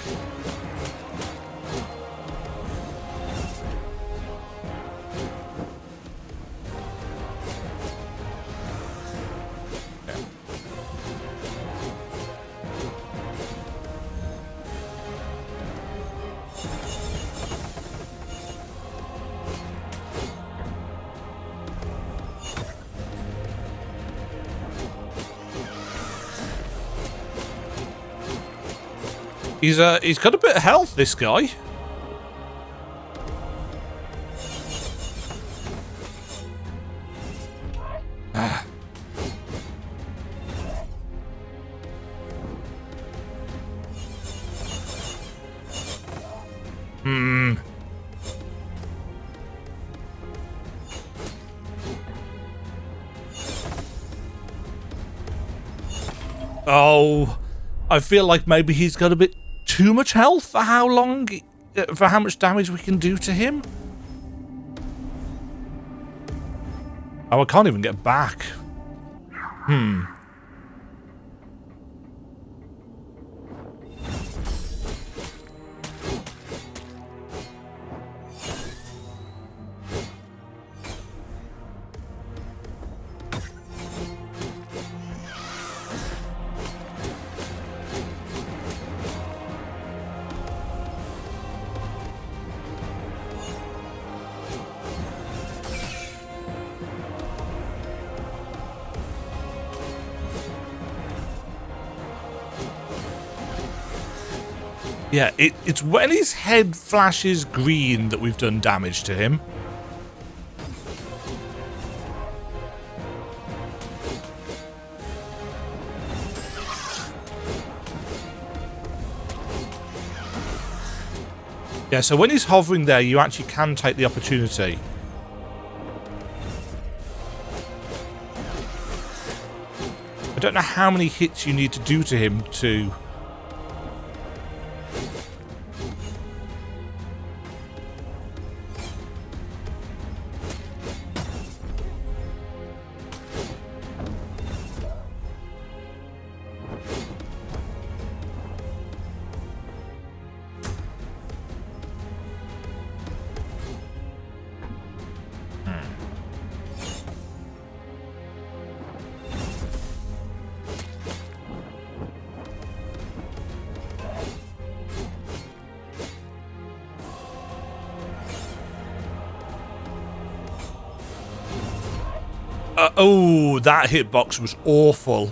He's got a bit of health, this guy. Oh, I feel like maybe he's got a bit too much health for how long, for how much damage we can do to him. Oh, I can't even get back. Yeah, it's when his head flashes green that we've done damage to him. Yeah, so when he's hovering there, you actually can take the opportunity. I don't know how many hits you need to do to him to... oh, that hitbox was awful.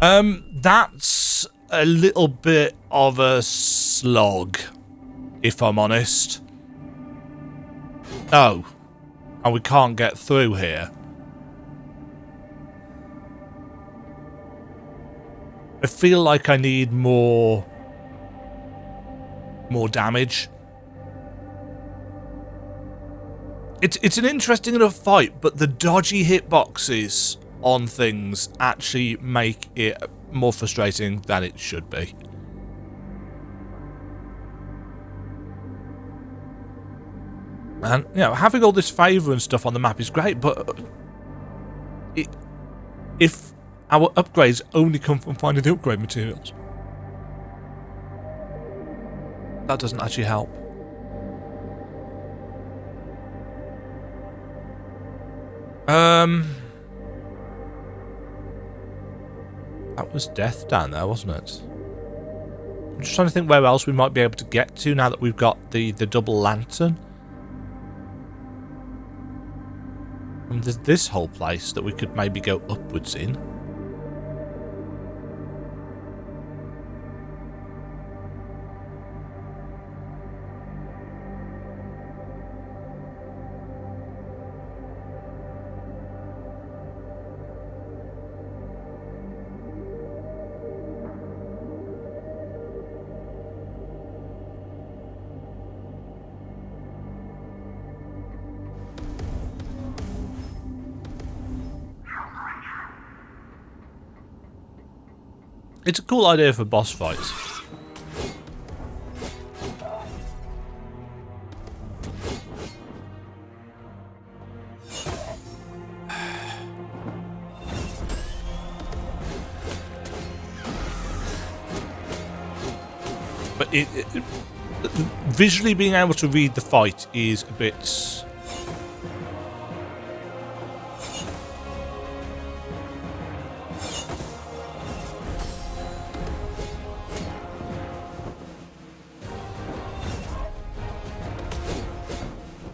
That's a little bit of a slog, if I'm honest. Oh, and we can't get through here. I feel like I need more damage. It's an interesting enough fight, but the dodgy hitboxes on things actually make it more frustrating than it should be. And, you know, having all this favour and stuff on the map is great, but if our upgrades only come from finding the upgrade materials, that doesn't actually help. That was death down there, wasn't it? I'm just trying to think where else we might be able to get to now that we've got the double lantern. And there's this whole place that we could maybe go upwards in. It's a cool idea for boss fights. But visually being able to read the fight is a bit...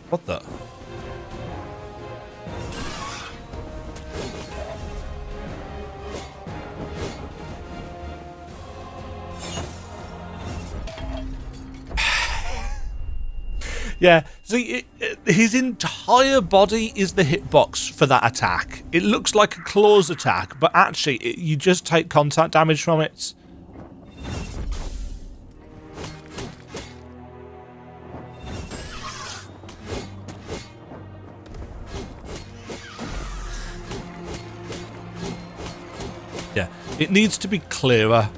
What the? Yeah, see, his entire body is the hitbox for that attack. It looks like a claws attack, but actually, you just take contact damage from it. Yeah, it needs to be clearer.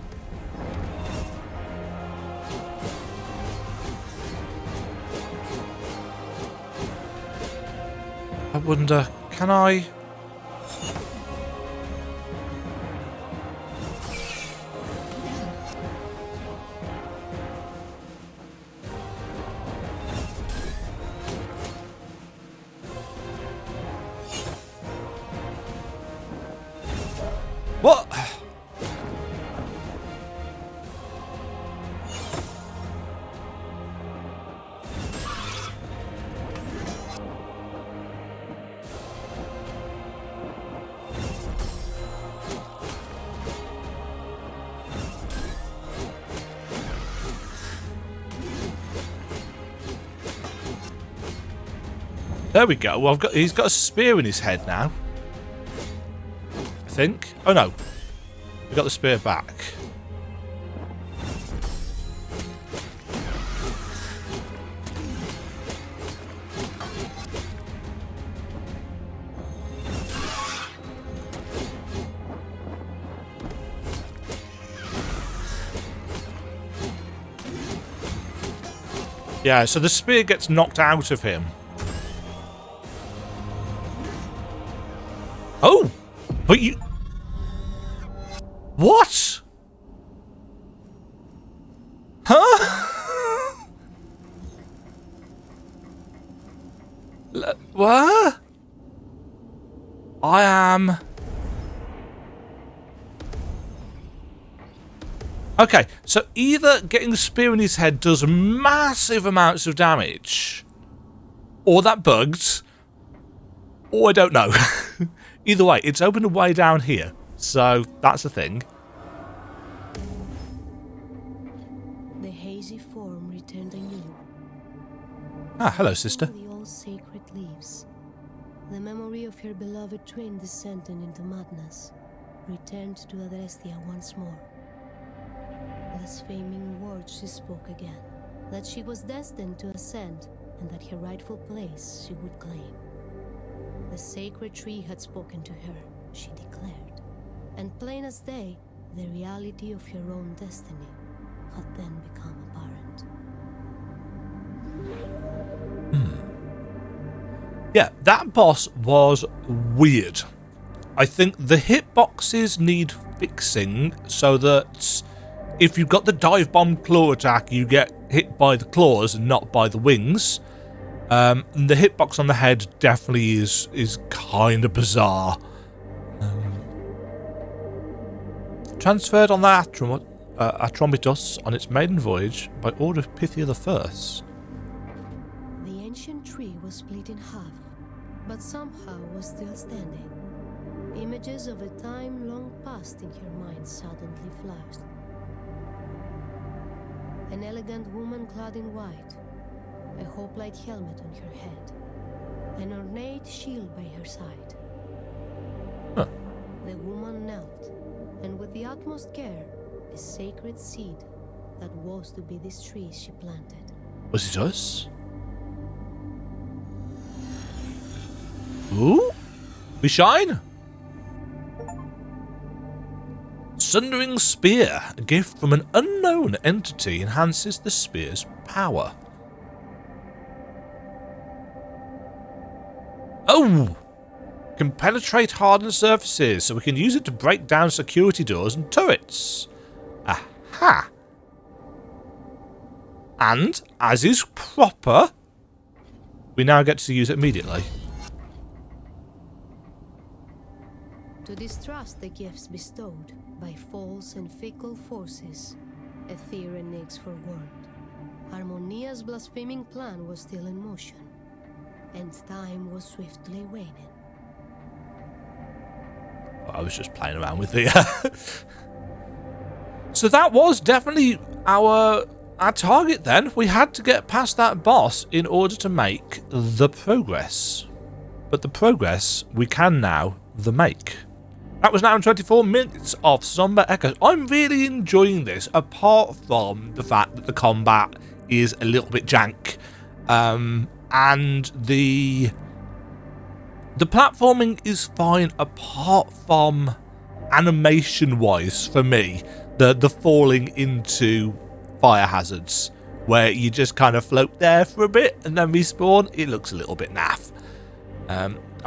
I wonder, can I... What? There we go. Well, he's got a spear in his head now. I think. Oh no. We got the spear back. Yeah, so the spear gets knocked out of him. Oh! But you... What? Huh? What? I am... Okay, so either getting the spear in his head does massive amounts of damage, or that bugged, or I don't know. Either way, it's opened a way down here, so that's a thing. returned anew. Ah, hello, sister. The old sacred leaves. The memory of her beloved twin descending into madness returned to Adrestia once more. Blaspheming words she spoke again, that she was destined to ascend and that her rightful place she would claim. The sacred tree had spoken to her, she declared, and plain as day, the reality of her own destiny had then become apparent. Yeah, that boss was weird. I think the hitboxes need fixing so that if you've got the dive bomb claw attack, you get hit by the claws and not by the wings. The hitbox on the head definitely is kind of bizarre. Transferred on the Atromitos on its maiden voyage by order of Pythia I. The ancient tree was split in half, but somehow was still standing. Images of a time long past in her mind suddenly flashed. An elegant woman clad in white, a hoplite helmet on her head, an ornate shield by her side. Huh. The woman knelt, and with the utmost care, a sacred seed that was to be this tree she planted. Was it us? Ooh, we shine. Sundering Spear, a gift from an unknown entity, enhances the spear's power. Oh! Can penetrate hardened surfaces, so we can use it to break down security doors and turrets. Aha! And, as is proper, we now get to use it immediately. To distrust the gifts bestowed by false and fickle forces, Aether and Nyx forewarned. Harmonia's blaspheming plan was still in motion, and time was swiftly waning. I was just playing around with the... So that was definitely our target then. We had to get past that boss in order to make the progress. But the progress we can now make. That was now 24 minutes of Somber Echoes. I'm really enjoying this, apart from the fact that the combat is a little bit jank. And the platforming is fine, apart from animation-wise for me. The falling into fire hazards, where you just kind of float there for a bit and then respawn. It looks a little bit naff.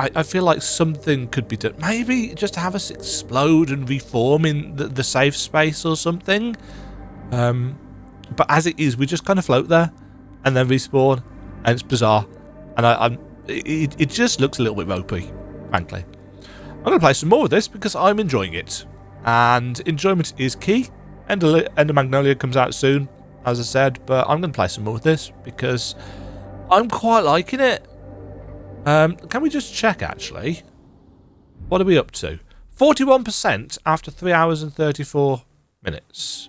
I feel like something could be done. Maybe just have us explode and reform in the safe space or something. But as it is, we just kind of float there and then respawn, and it's bizarre. And it just looks a little bit ropey, frankly. I'm going to play some more of this because I'm enjoying it. And enjoyment is key. Ender Magnolia comes out soon, as I said, but I'm going to play some more of this because I'm quite liking it. Can we just check, actually? What are we up to? 41% after 3 hours and 34 minutes.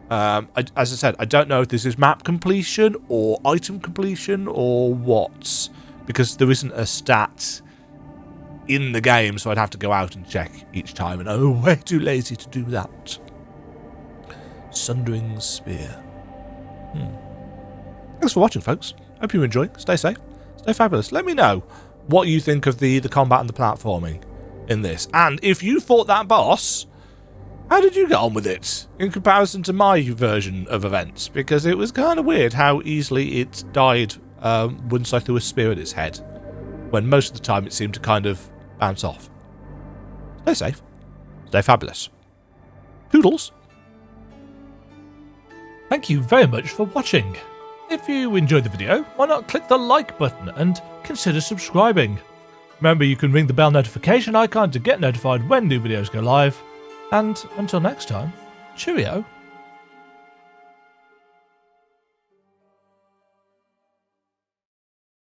As I said, I don't know if this is map completion or item completion or what, because there isn't a stat in the game, so I'd have to go out and check each time, and I'm way too lazy to do that. Sundering Spear. Thanks for watching, folks. Hope you enjoy. Stay safe. Stay fabulous. Let me know what you think of the combat and the platforming in this. And if you fought that boss, how did you get on with it in comparison to my version of events? Because it was kind of weird how easily it died once I threw a spear at its head, when most of the time it seemed to kind of bounce off. Stay safe. Stay fabulous. Toodles. Thank you very much for watching. If you enjoyed the video, why not click the like button and consider subscribing. Remember, you can ring the bell notification icon to get notified when new videos go live. And until next time, cheerio.